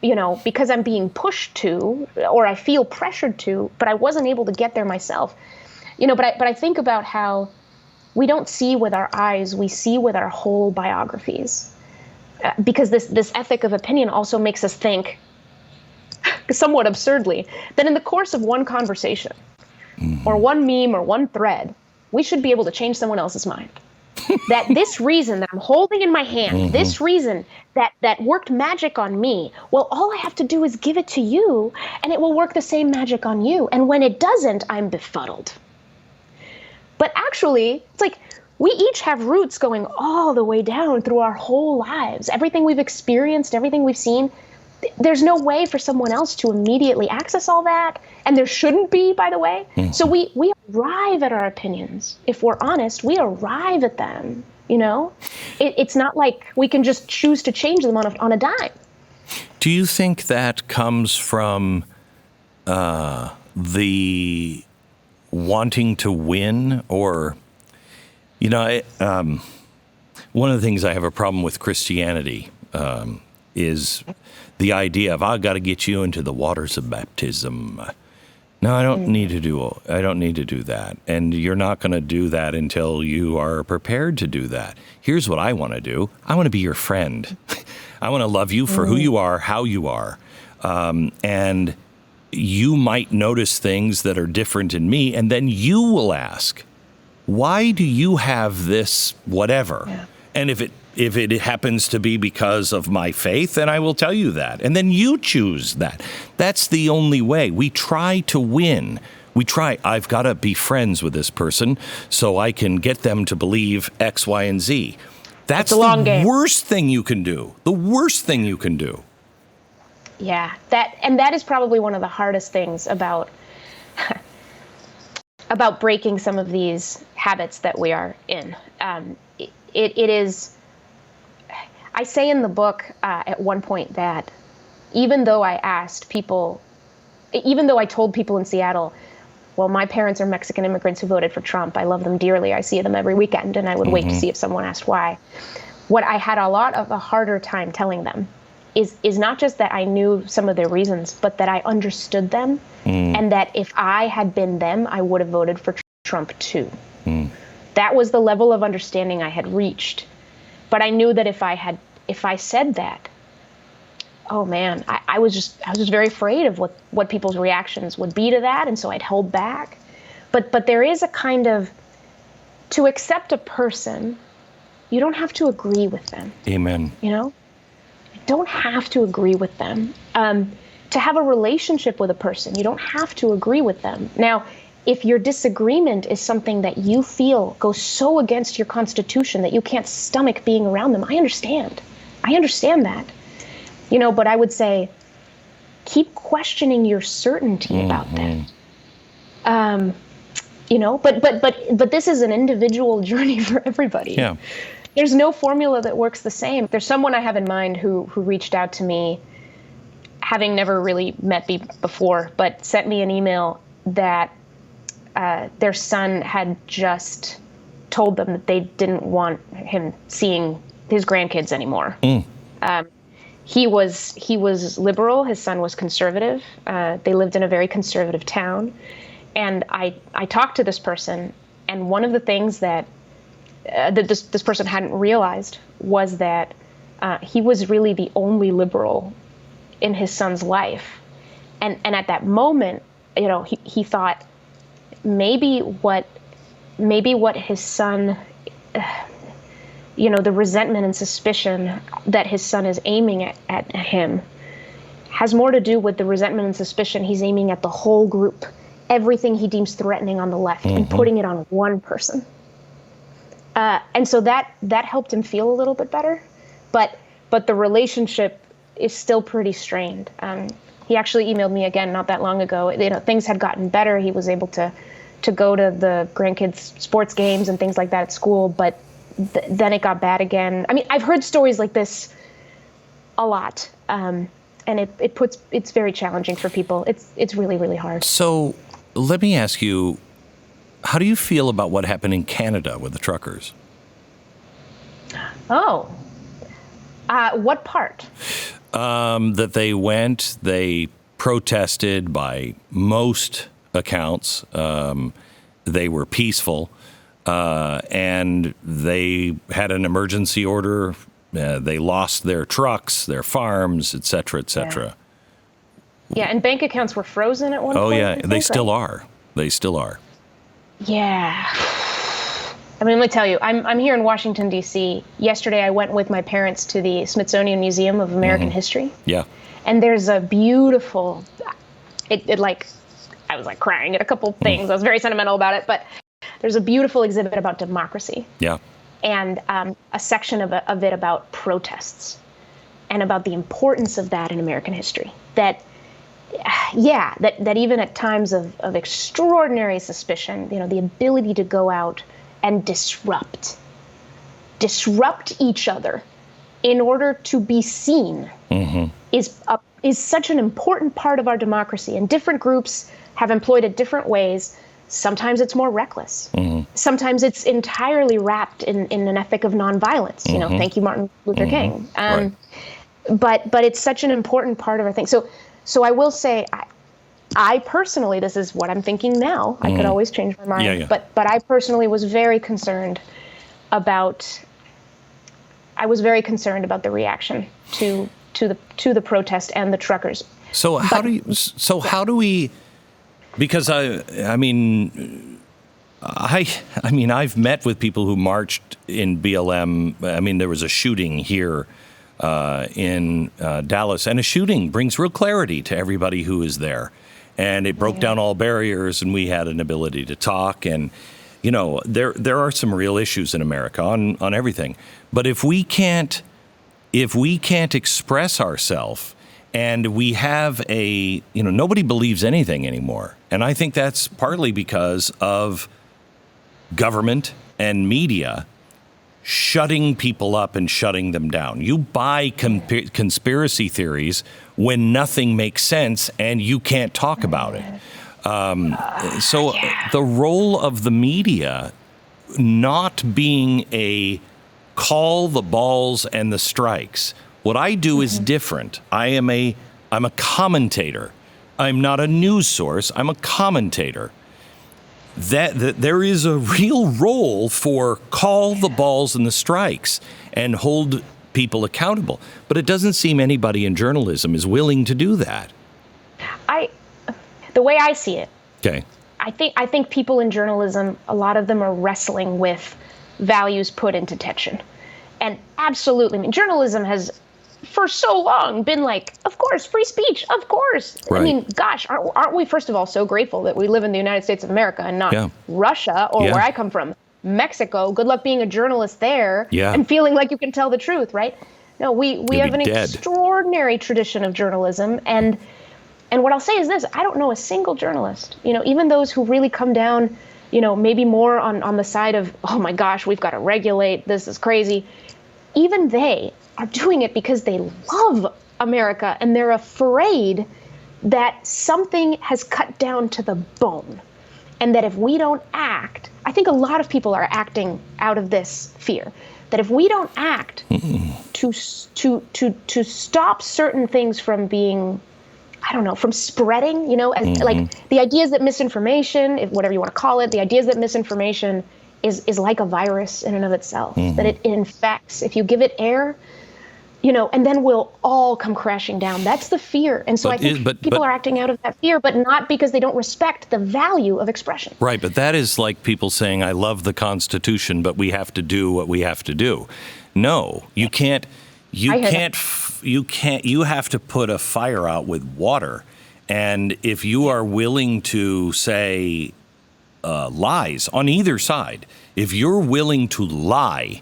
because I'm being pushed to, or I feel pressured to, but I wasn't able to get there myself. But I think about how we don't see with our eyes, we see with our whole biographies. Because this ethic of opinion also makes us think, somewhat absurdly, that in the course of one conversation, or one meme, or one thread, we should be able to change someone else's mind. That this reason that I'm holding in my hand, this reason that worked magic on me, well, all I have to do is give it to you, and it will work the same magic on you. And when it doesn't, I'm befuddled. But actually, it's like, we each have roots going all the way down through our whole lives. Everything we've experienced, everything we've seen, there's no way for someone else to immediately access all that. And there shouldn't be, by the way. So we arrive at our opinions. If we're honest, we arrive at them, It's not like we can just choose to change them on a dime. Do you think that comes from the wanting to win, or... one of the things I have a problem with Christianity is the idea of, I've got to get you into the waters of baptism. No, I don't need to do that. And you're not going to do that until you are prepared to do that. Here's what I want to do. I want to be your friend. I want to love you for who you are, how you are. And you might notice things that are different in me, and then you will ask, why do you have this whatever? Yeah. And if it happens to be because of my faith, then I will tell you that. And then you choose that. That's the only way. We try to win. I've got to be friends with this person so I can get them to believe X, Y, and Z. That's the worst thing you can do. The worst thing you can do. Yeah, that is probably one of the hardest things about breaking some of these habits that we are in. It is. I say in the book at one point that even though I told people in Seattle, well, my parents are Mexican immigrants who voted for Trump. I love them dearly. I see them every weekend, and I would wait to see if someone asked why. What I had a harder time telling them is not just that I knew some of their reasons, but that I understood them, and that if I had been them, I would have voted for Trump too. That was the level of understanding I had reached. But I knew that if I said that, oh man, I was just very afraid of what people's reactions would be to that, and so I'd hold back. But there is a kind of, to accept a person, you don't have to agree with them. Amen. You know, you don't have to agree with them. To have a relationship with a person, you don't have to agree with them. Now, if your disagreement is something that you feel goes so against your constitution that you can't stomach being around them, I understand that. You know, but I would say, keep questioning your certainty about that. You know, but this is an individual journey for everybody. Yeah. There's no formula that works the same. There's someone I have in mind who reached out to me, having never really met me before, but sent me an email that their son had just told them that they didn't want him seeing his grandkids anymore. He was liberal. His son was conservative. They lived in a very conservative town. And I talked to this person, and one of the things that this person hadn't realized was that he was really the only liberal in his son's life. And at that moment, you know, he thought, maybe what his son, you know, the resentment and suspicion that his son is aiming at him has more to do with the resentment and suspicion he's aiming at the whole group, everything he deems threatening on the left, and putting it on one person. And so that helped him feel a little bit better, but the relationship is still pretty strained. He actually emailed me again not that long ago. You know, things had gotten better. He was able to go to the grandkids' sports games and things like that at school, but then it got bad again. I mean, I've heard stories like this a lot, and it's very challenging for people. It's really, really hard. So let me ask you, how do you feel about what happened in Canada with the truckers? Oh, what part? That they protested by most accounts. They were peaceful, and they had an emergency order. They lost their trucks, their farms, et cetera, et cetera. Yeah, and bank accounts were frozen at one point. Oh, yeah, they still are. They still are. Yeah. I mean, let me tell you, I'm here in Washington, D.C. Yesterday, I went with my parents to the Smithsonian Museum of American History. Yeah. And there's a beautiful, I was like crying at a couple things. I was very sentimental about it, but there's a beautiful exhibit about democracy. Yeah. And a section of it about protests and about the importance of that in American history. That even at times of extraordinary suspicion, you know, the ability to go out and disrupt each other in order to be seen is such an important part of our democracy. And different groups have employed it different ways. Sometimes it's more reckless. Sometimes it's entirely wrapped in an ethic of nonviolence. You know, thank you, Martin Luther King. Right. But it's such an important part of our thing. So I will say, I personally, this is what I'm thinking now. I could always change my mind. Yeah. But I personally was very concerned about. I was very concerned about the reaction to the protest and the truckers. So how do we? Because I mean, I've met with people who marched in BLM. I mean, there was a shooting here in Dallas, and a shooting brings real clarity to everybody who is there. And it broke down all barriers, and we had an ability to talk. And, you know, there are some real issues in America on everything. But if we can't express ourselves, and we have nobody believes anything anymore. And I think that's partly because of government and media shutting people up and shutting them down. You buy conspiracy theories when nothing makes sense and you can't talk about it. So the role of the media not being a call the balls and the strikes. What I do is different. I'm a commentator. I'm not a news source. I'm a commentator. That there is a real role for call the balls and the strikes and hold people accountable. But it doesn't seem anybody in journalism is willing to do that. The way I see it, okay. I think people in journalism, a lot of them are wrestling with values put into tension. And absolutely, I mean, journalism has for so long been like, of course, free speech, of course. Right. I mean, gosh, aren't we, first of all, so grateful that we live in the United States of America and not Russia or where I come from, Mexico. Good luck being a journalist there and feeling like you can tell the truth, right? No, we have an extraordinary tradition of journalism. And what I'll say is this, I don't know a single journalist, even those who really come down, maybe more on the side of, oh my gosh, we've got to regulate, this is crazy. Even they are doing it because they love America and they're afraid that something has cut down to the bone and that if we don't act, I think a lot of people are acting out of this fear, that if we don't act to stop certain things from being, I don't know, from spreading, like the ideas that misinformation, whatever you want to call it, the ideas that misinformation is like a virus in and of itself, that it infects. If you give it air, and then we'll all come crashing down. That's the fear. And so I think people are acting out of that fear, but not because they don't respect the value of expression. Right, but that is like people saying, I love the Constitution, but we have to do what we have to do. No, you can't. You have to put a fire out with water. And if you are willing to say lies on either side, if you're willing to lie,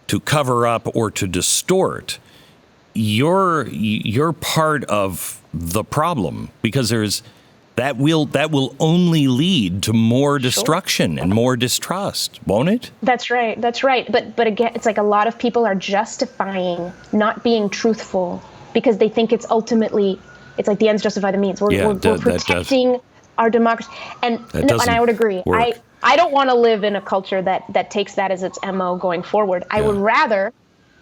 to cover up or to distort, you're part of the problem, because that will only lead to more destruction and more distrust, won't it? That's right. But again, it's like a lot of people are justifying not being truthful because they think it's like the ends justify the means. We're protecting our democracy, and I would agree. I don't want to live in a culture that takes that as its MO going forward. I would rather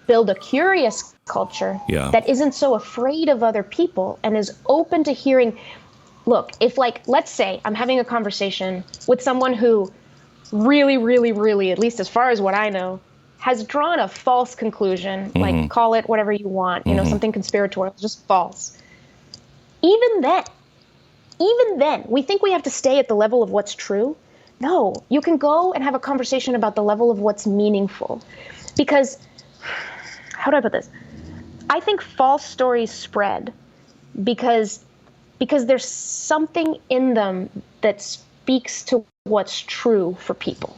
build a curious culture that isn't so afraid of other people and is open to hearing. Look, if let's say I'm having a conversation with someone who really, really, really, at least as far as what I know, has drawn a false conclusion, like call it whatever you want, something conspiratorial, just false. Even then, we think we have to stay at the level of what's true. No, you can go and have a conversation about the level of what's meaningful. Because, how do I put this? I think false stories spread because there's something in them that speaks to what's true for people.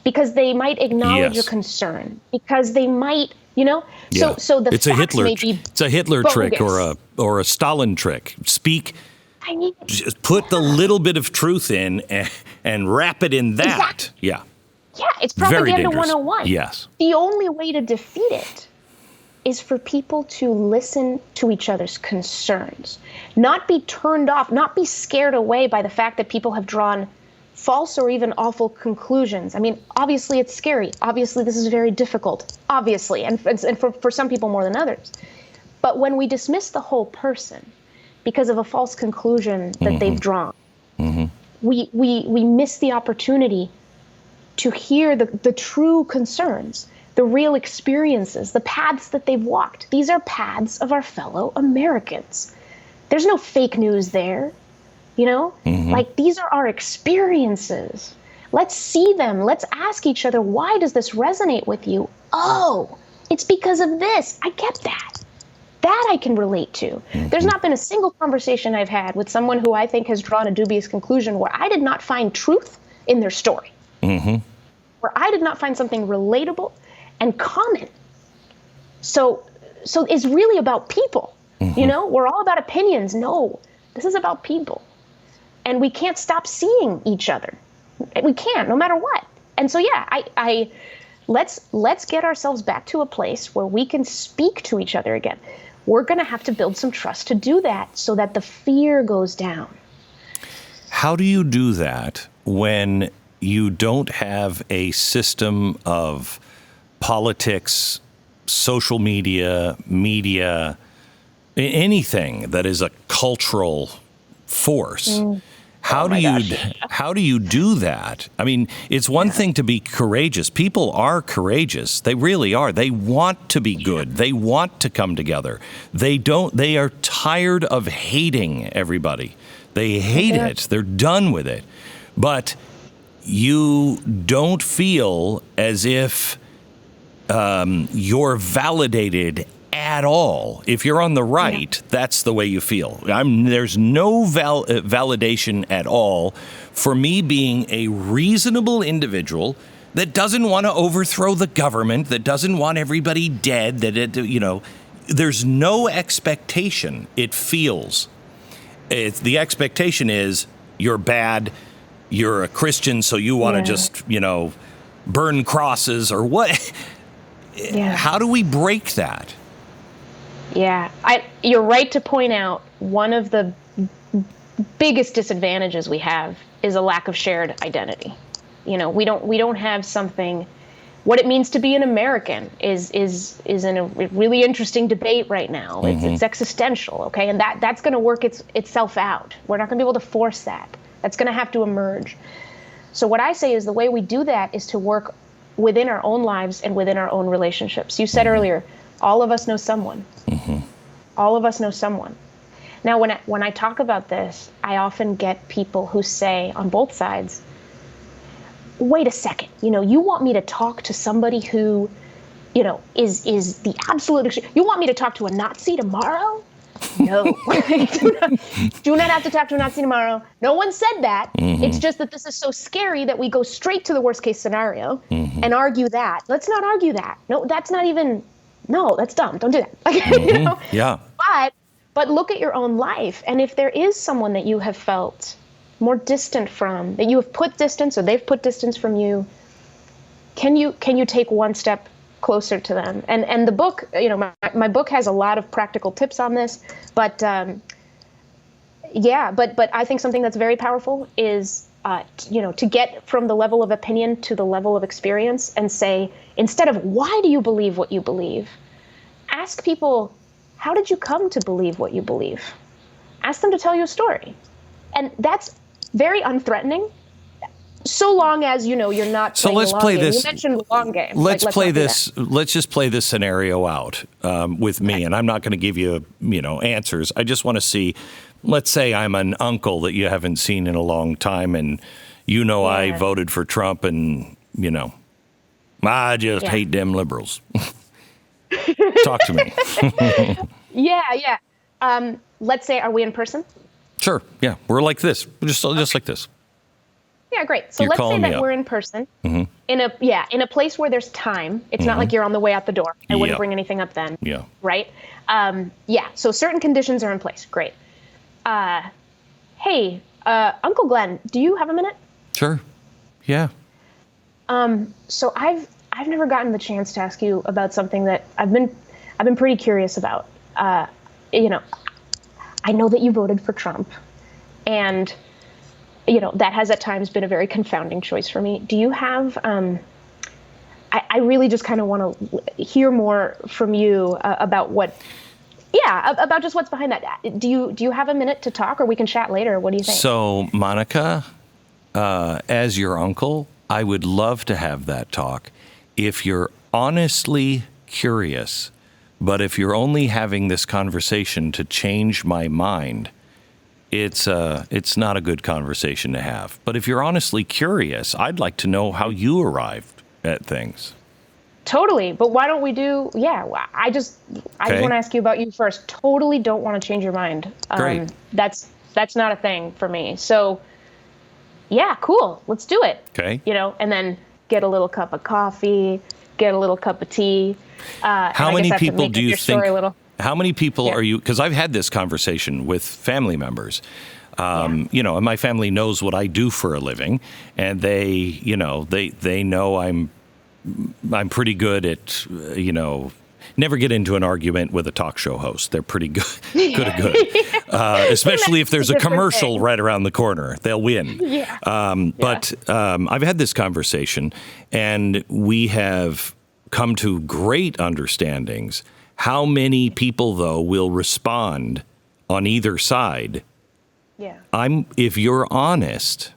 Because they might acknowledge your concern. Because they might, so the facts may be it's a Hitler bogus. Trick or a Stalin trick. Just put the little bit of truth in and wrap it in that. Exactly. Yeah, it's propaganda 101. Yes. The only way to defeat it is for people to listen to each other's concerns, not be turned off, not be scared away by the fact that people have drawn false or even awful conclusions. I mean, obviously it's scary. Obviously this is very difficult. Obviously, and for some people more than others. But when we dismiss the whole person, because of a false conclusion that they've drawn. We miss the opportunity to hear the true concerns, the real experiences, the paths that they've walked. These are paths of our fellow Americans. There's no fake news there, you know? Like, these are our experiences. Let's see them. Let's ask each other, why does this resonate with you? Oh, it's because of this. I get that. That I can relate to. There's not been a single conversation I've had with someone who I think has drawn a dubious conclusion where I did not find truth in their story, where I did not find something relatable and common. So it's really about people. You know, we're all about opinions. No, this is about people. And we can't stop seeing each other. We can't, no matter what. And so, yeah, let's get ourselves back to a place where we can speak to each other again. We're going to have to build some trust to do that so that the fear goes down. How do you do that when you don't have a system of politics, social media, anything that is a cultural force? How do you do that? I mean, it's one thing to be courageous. People are courageous. They really are. They want to be good. They want to come together. They are tired of hating everybody. They hate it. They're done with it. But you don't feel as if you're validated at all. If you're on the right, that's the way you feel. There's no validation at all for me being a reasonable individual that doesn't want to overthrow the government, that doesn't want everybody dead, there's no expectation. It feels. The expectation is you're bad, you're a Christian, so you want to just, burn crosses or what? How do we break that? Yeah, you're right to point out one of the biggest disadvantages we have is a lack of shared identity. We don't have something. What it means to be an American is in a really interesting debate right now. It's existential, okay, and that's going to work itself out. We're not going to be able to force that. That's going to have to emerge. So what I say is the way we do that is to work within our own lives and within our own relationships. You said earlier, all of us know someone. All of us know someone. Now, when I talk about this, I often get people who say on both sides, wait a second, you want me to talk to somebody who, is the absolute, you want me to talk to a Nazi tomorrow? No. Do not have to talk to a Nazi tomorrow. No one said that. It's just that this is so scary that we go straight to the worst case scenario and argue that. Let's not argue that. No, that's not even... No, that's dumb. Don't do that. Yeah. But look at your own life. And if there is someone that you have felt more distant from, that you have put distance or they've put distance from you, can you take one step closer to them? And the book, my book has a lot of practical tips on this. But but I think something that's very powerful is to get from the level of opinion to the level of experience and say, instead of why do you believe what you believe, ask people, how did you come to believe what you believe? Ask them to tell you a story. And that's very unthreatening, so long as, you're not playing the long game. You mentioned the long game. Let's play this. Let's just play this scenario out with me. And I'm not going to give you, answers. I just want to see, let's say I'm an uncle that you haven't seen in a long time. And, I voted for Trump and, I just hate them liberals. Talk to me. Yeah. Let's say, are we in person? Sure. Yeah. We're like this. Just like this. Yeah, great. So let's say that we're in person in a place where there's time. It's not like you're on the way out the door. I wouldn't bring anything up then. Yeah. Right? So certain conditions are in place. Great. Hey, Uncle Glenn, do you have a minute? Sure. Yeah. So I've never gotten the chance to ask you about something that I've been pretty curious about. I know that you voted for Trump, and that has at times been a very confounding choice for me. Do you have, I really just kind of want to hear more from you about what Yeah, about just what's behind that. Do you have a minute to talk, or we can chat later? What do you think? So, Monica, as your uncle, I would love to have that talk if you're honestly curious. But if you're only having this conversation to change my mind, it's not a good conversation to have. But if you're honestly curious, I'd like to know how you arrived at things. Totally. But why don't we do, I just want to ask you about you first. Totally don't want to change your mind. Great. That's not a thing for me. So yeah, cool. Let's do it. Okay. And then get a little cup of coffee, get a little cup of tea. How many people do you think, how many people Yeah. are you, because I've had this conversation with family members, and my family knows what I do for a living, and they know I'm pretty good at, never get into an argument with a talk show host. They're pretty good, especially if there's a commercial right around the corner. They'll win. Yeah. But I've had this conversation, and we have come to great understandings. How many people, though, will respond on either side? Yeah. If you're honest,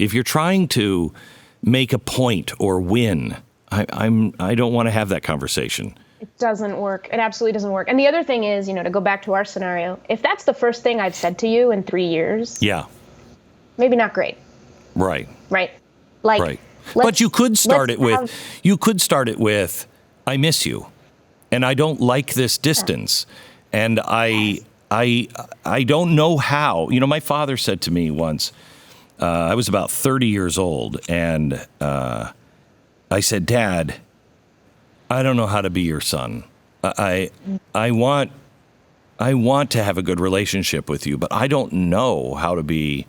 if you're trying to make a point or win, I don't want to have that conversation. It doesn't work. It absolutely doesn't work. And the other thing is, to go back to our scenario, if that's the first thing I've said to you in 3 years, Yeah. maybe not great. Right. Right. Like, Right. But you could start it with, I miss you, and I don't like this distance, and I don't know how. My father said to me once, I was about 30 years old, and I said, Dad, I don't know how to be your son. I want to have a good relationship with you, but I don't know how to be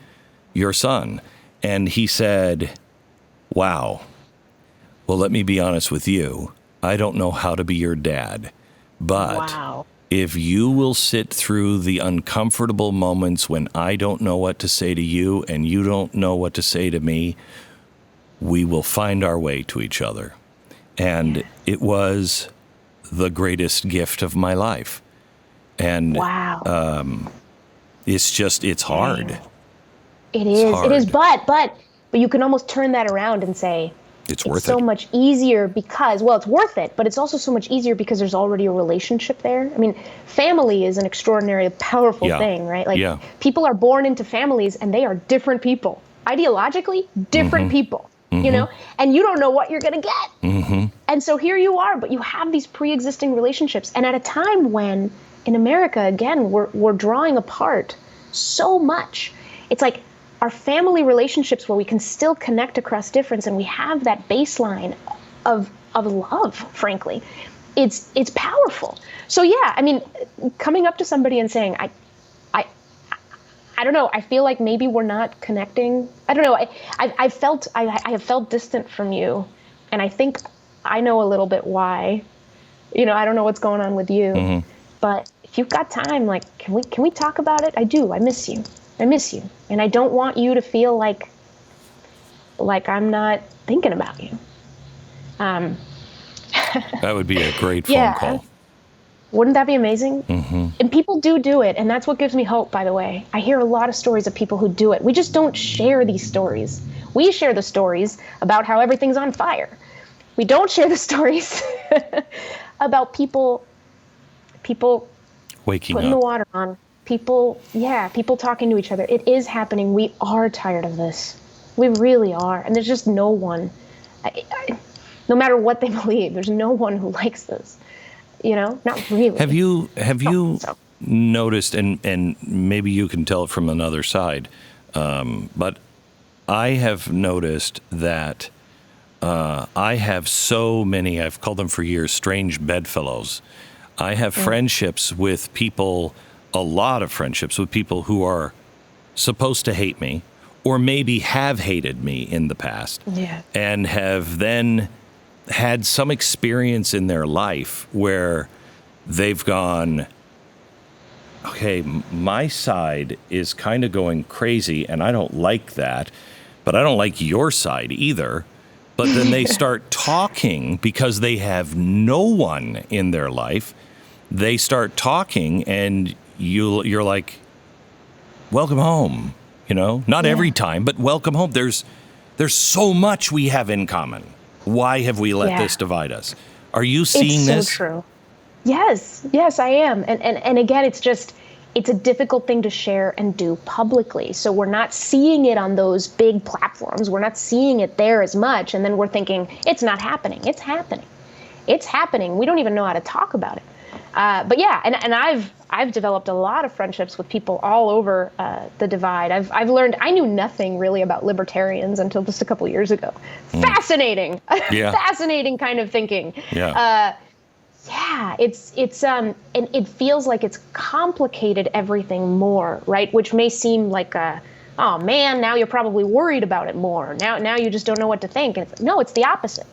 your son. And he said, wow. Well, let me be honest with you. I don't know how to be your dad, but if you will sit through the uncomfortable moments when I don't know what to say to you and you don't know what to say to me, we will find our way to each other. And it was the greatest gift of my life. And it's hard. It is. Hard. It is. But you can almost turn that around and say, it's worth so much easier because, it's worth it, but it's also so much easier because there's already a relationship there. I mean, family is an extraordinary, powerful thing, right? Like people are born into families and they are different people, ideologically different people, and you don't know what you're going to get. Mm-hmm. And so here you are, but you have these pre-existing relationships. And at a time when in America, again, we're drawing apart so much. It's like, our family relationships where we can still connect across difference and we have that baseline of love, frankly, it's powerful. So coming up to somebody and saying, I don't know, I feel like maybe we're not connecting. I don't know. I have felt distant from you, and I think I know a little bit why. I don't know what's going on with you, but if you've got time, like, can we talk about it? I do. I miss you. And I don't want you to feel like I'm not thinking about you. That would be a great phone call. Wouldn't that be amazing? Mm-hmm. And people do it. And that's what gives me hope, by the way. I hear a lot of stories of people who do it. We just don't share these stories. We share the stories about how everything's on fire. We don't share the stories about people waking putting up, the water on. People talking to each other. It is happening. We are tired of this. We really are. And there's just no one, no matter what they believe, there's no one who likes this. Not really. Have you noticed, and maybe you can tell it from another side, but I have noticed that I have so many, I've called them for years, strange bedfellows. I have friendships with people, a lot of friendships with people who are supposed to hate me or maybe have hated me in the past and have then had some experience in their life where they've gone, okay, my side is kind of going crazy and I don't like that, but I don't like your side either. But then they start talking because they have no one in their life they start talking, and you're like, welcome home. Not every time, but welcome home. There's so much we have in common. Why have we let this divide us? Are you seeing this? It's so true. Yes, I am. And again, it's a difficult thing to share and do publicly. So we're not seeing it on those big platforms. We're not seeing it there as much. And then we're thinking, it's not happening. It's happening. It's happening. We don't even know how to talk about it. But yeah, and I've developed a lot of friendships with people all over the divide. I've learned, I knew nothing really about libertarians until just a couple years ago. Fascinating. Fascinating kind of thinking. And it feels like it's complicated everything more, right? Which may seem like oh man, now you're probably worried about it more. Now you just don't know what to think. And no, it's the opposite.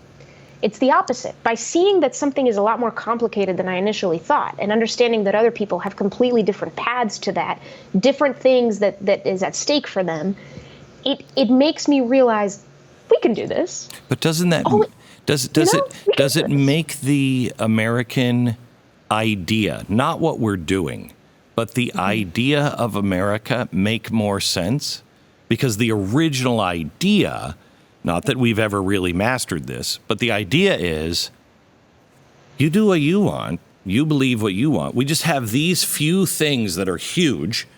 It's the opposite. By seeing that something is a lot more complicated than I initially thought, and understanding that other people have completely different paths to that, different things that is at stake for them, it makes me realize we can do this. But doesn't that does it make the American idea, not what we're doing, but the idea of America make more sense? Because the original idea, not that we've ever really mastered this, but the idea is you do what you want, you believe what you want. We just have these few things that are huge,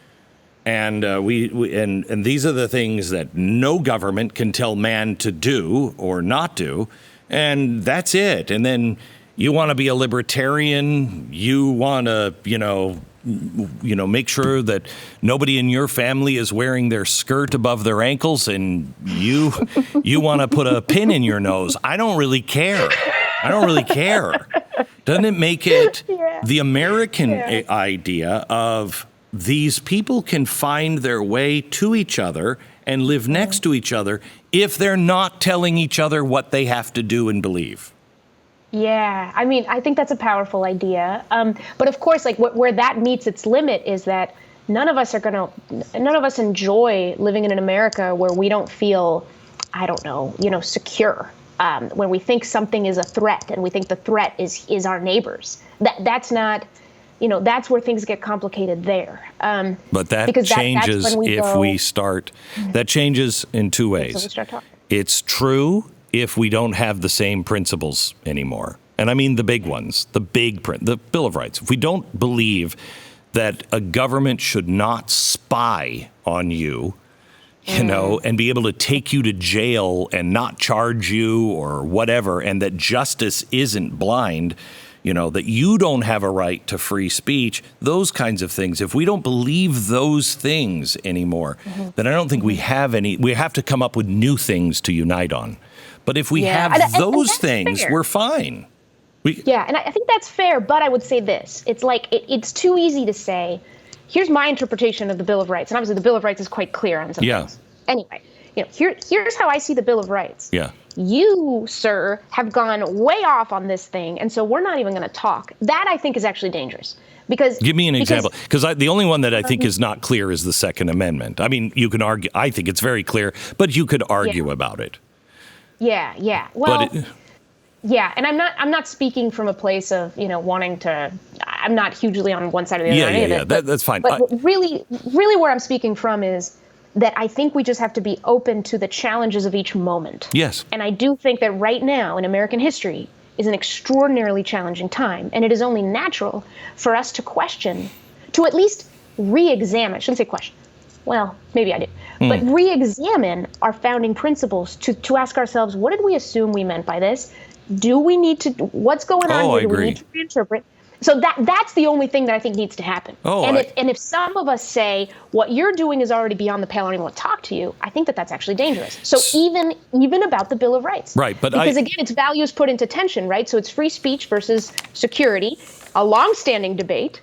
and and these are the things that no government can tell man to do or not do, and that's it. And then you want to be a libertarian, you want to, make sure that nobody in your family is wearing their skirt above their ankles, and you want to put a pin in your nose. I don't really care. Doesn't it make it the American idea of these people can find their way to each other and live next to each other if they're not telling each other what they have to do and believe? Yeah, I mean, I think that's a powerful idea. But of course, like where that meets its limit is that none of us enjoy living in an America where we don't feel, secure. When we think something is a threat and we think the threat is our neighbors. That's not, that's where things get complicated there. But that changes if we start. That changes in two ways. So we start talking. It's true if we don't have the same principles anymore. And I mean the big ones, the Bill of Rights. If we don't believe that a government should not spy on you, and be able to take you to jail and not charge you or whatever, and that justice isn't blind, that you don't have a right to free speech, those kinds of things. If we don't believe those things anymore, then I don't think we have any. We have to come up with new things to unite on. But if we have those things, fair. We're fine. And I think that's fair, but I would say this. It's like it's too easy to say, here's my interpretation of the Bill of Rights. And obviously the Bill of Rights is quite clear on some things. Anyway, here's how I see the Bill of Rights. You, sir, have gone way off on this thing, and so we're not even going to talk. That, I think, is actually dangerous. Give me an example. Because the only one that I think is not clear is the Second Amendment. I mean, you can argue. I think it's very clear, but you could argue about it. Yeah. Well, and I'm not speaking from a place of, wanting to. I'm not hugely on one side or the other. That's fine. But really where I'm speaking from is that I think we just have to be open to the challenges of each moment. Yes. And I do think that right now in American history is an extraordinarily challenging time. And it is only natural for us to question, to at least re-examine, I shouldn't say question. Well, maybe I did. But re-examine our founding principles to ask ourselves, what did we assume we meant by this? Do we need to, what's going on here? Do we need to reinterpret? So that's the only thing that I think needs to happen. If some of us say what you're doing is already beyond the pale, I don't even want to talk to you, I think that's actually dangerous. So even about the Bill of Rights. Right. Because again, it's values put into tension, right? So it's free speech versus security, a longstanding debate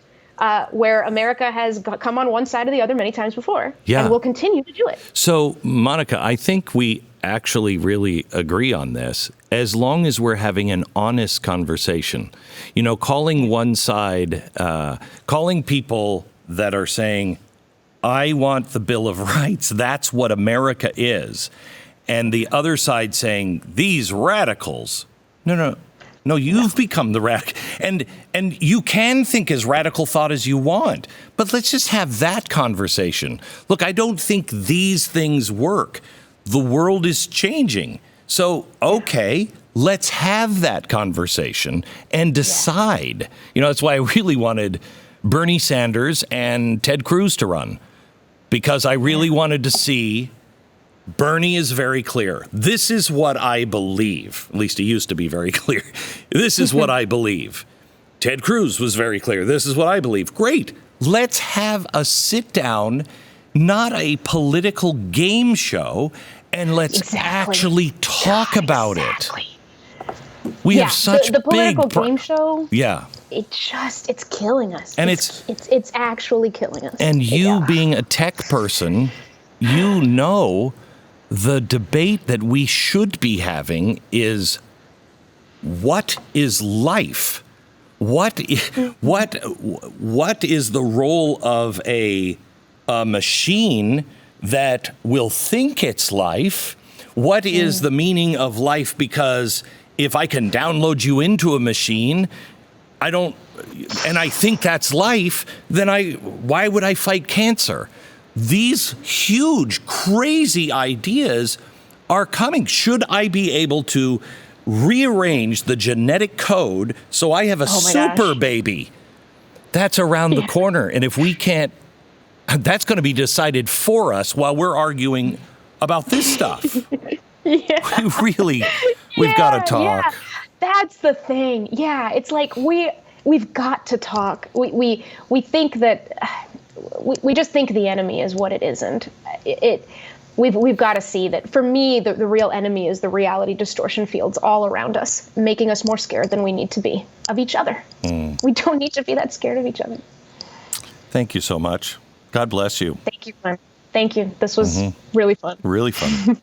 where America has come on one side or the other many times before. And will continue to do it. So, Monica, I think we actually really agree on this as long as we're having an honest conversation. Calling one side, calling people that are saying, I want the Bill of Rights, that's what America is, and the other side saying, these radicals. No, No, you've become the radical. And you can think as radical thought as you want. But let's just have that conversation. Look, I don't think these things work. The world is changing. So, okay, let's have that conversation and decide. You know, that's why I really wanted Bernie Sanders and Ted Cruz to run. Because I really wanted to see. Bernie is very clear. This is what I believe. At least he used to be very clear. This is what I believe. Ted Cruz was very clear. This is what I believe. Great. Let's have a sit down, not a political game show, and let's actually talk about it. We have such the political game show. Yeah. It's killing us. And it's actually killing us. And you being a tech person, you know the debate that we should be having is, what is life? What is the role of a machine that will think it's life? What is the meaning of life? Because if I can download you into a machine, and I think that's life, then why would I fight cancer? These huge, crazy ideas are coming. Should I be able to rearrange the genetic code so I have a super baby? That's around the corner. And if we can't, that's going to be decided for us while we're arguing about this stuff. We've got to talk. Yeah. That's the thing. Yeah, it's like we've got to talk. We think that we just think the enemy is what it isn't. We've got to see that. For me, the real enemy is the reality distortion fields all around us, making us more scared than we need to be of each other. We don't need to be that scared of each other. Thank you so much. God bless you. Thank you, Glenn. Thank you. This was really fun. Really fun.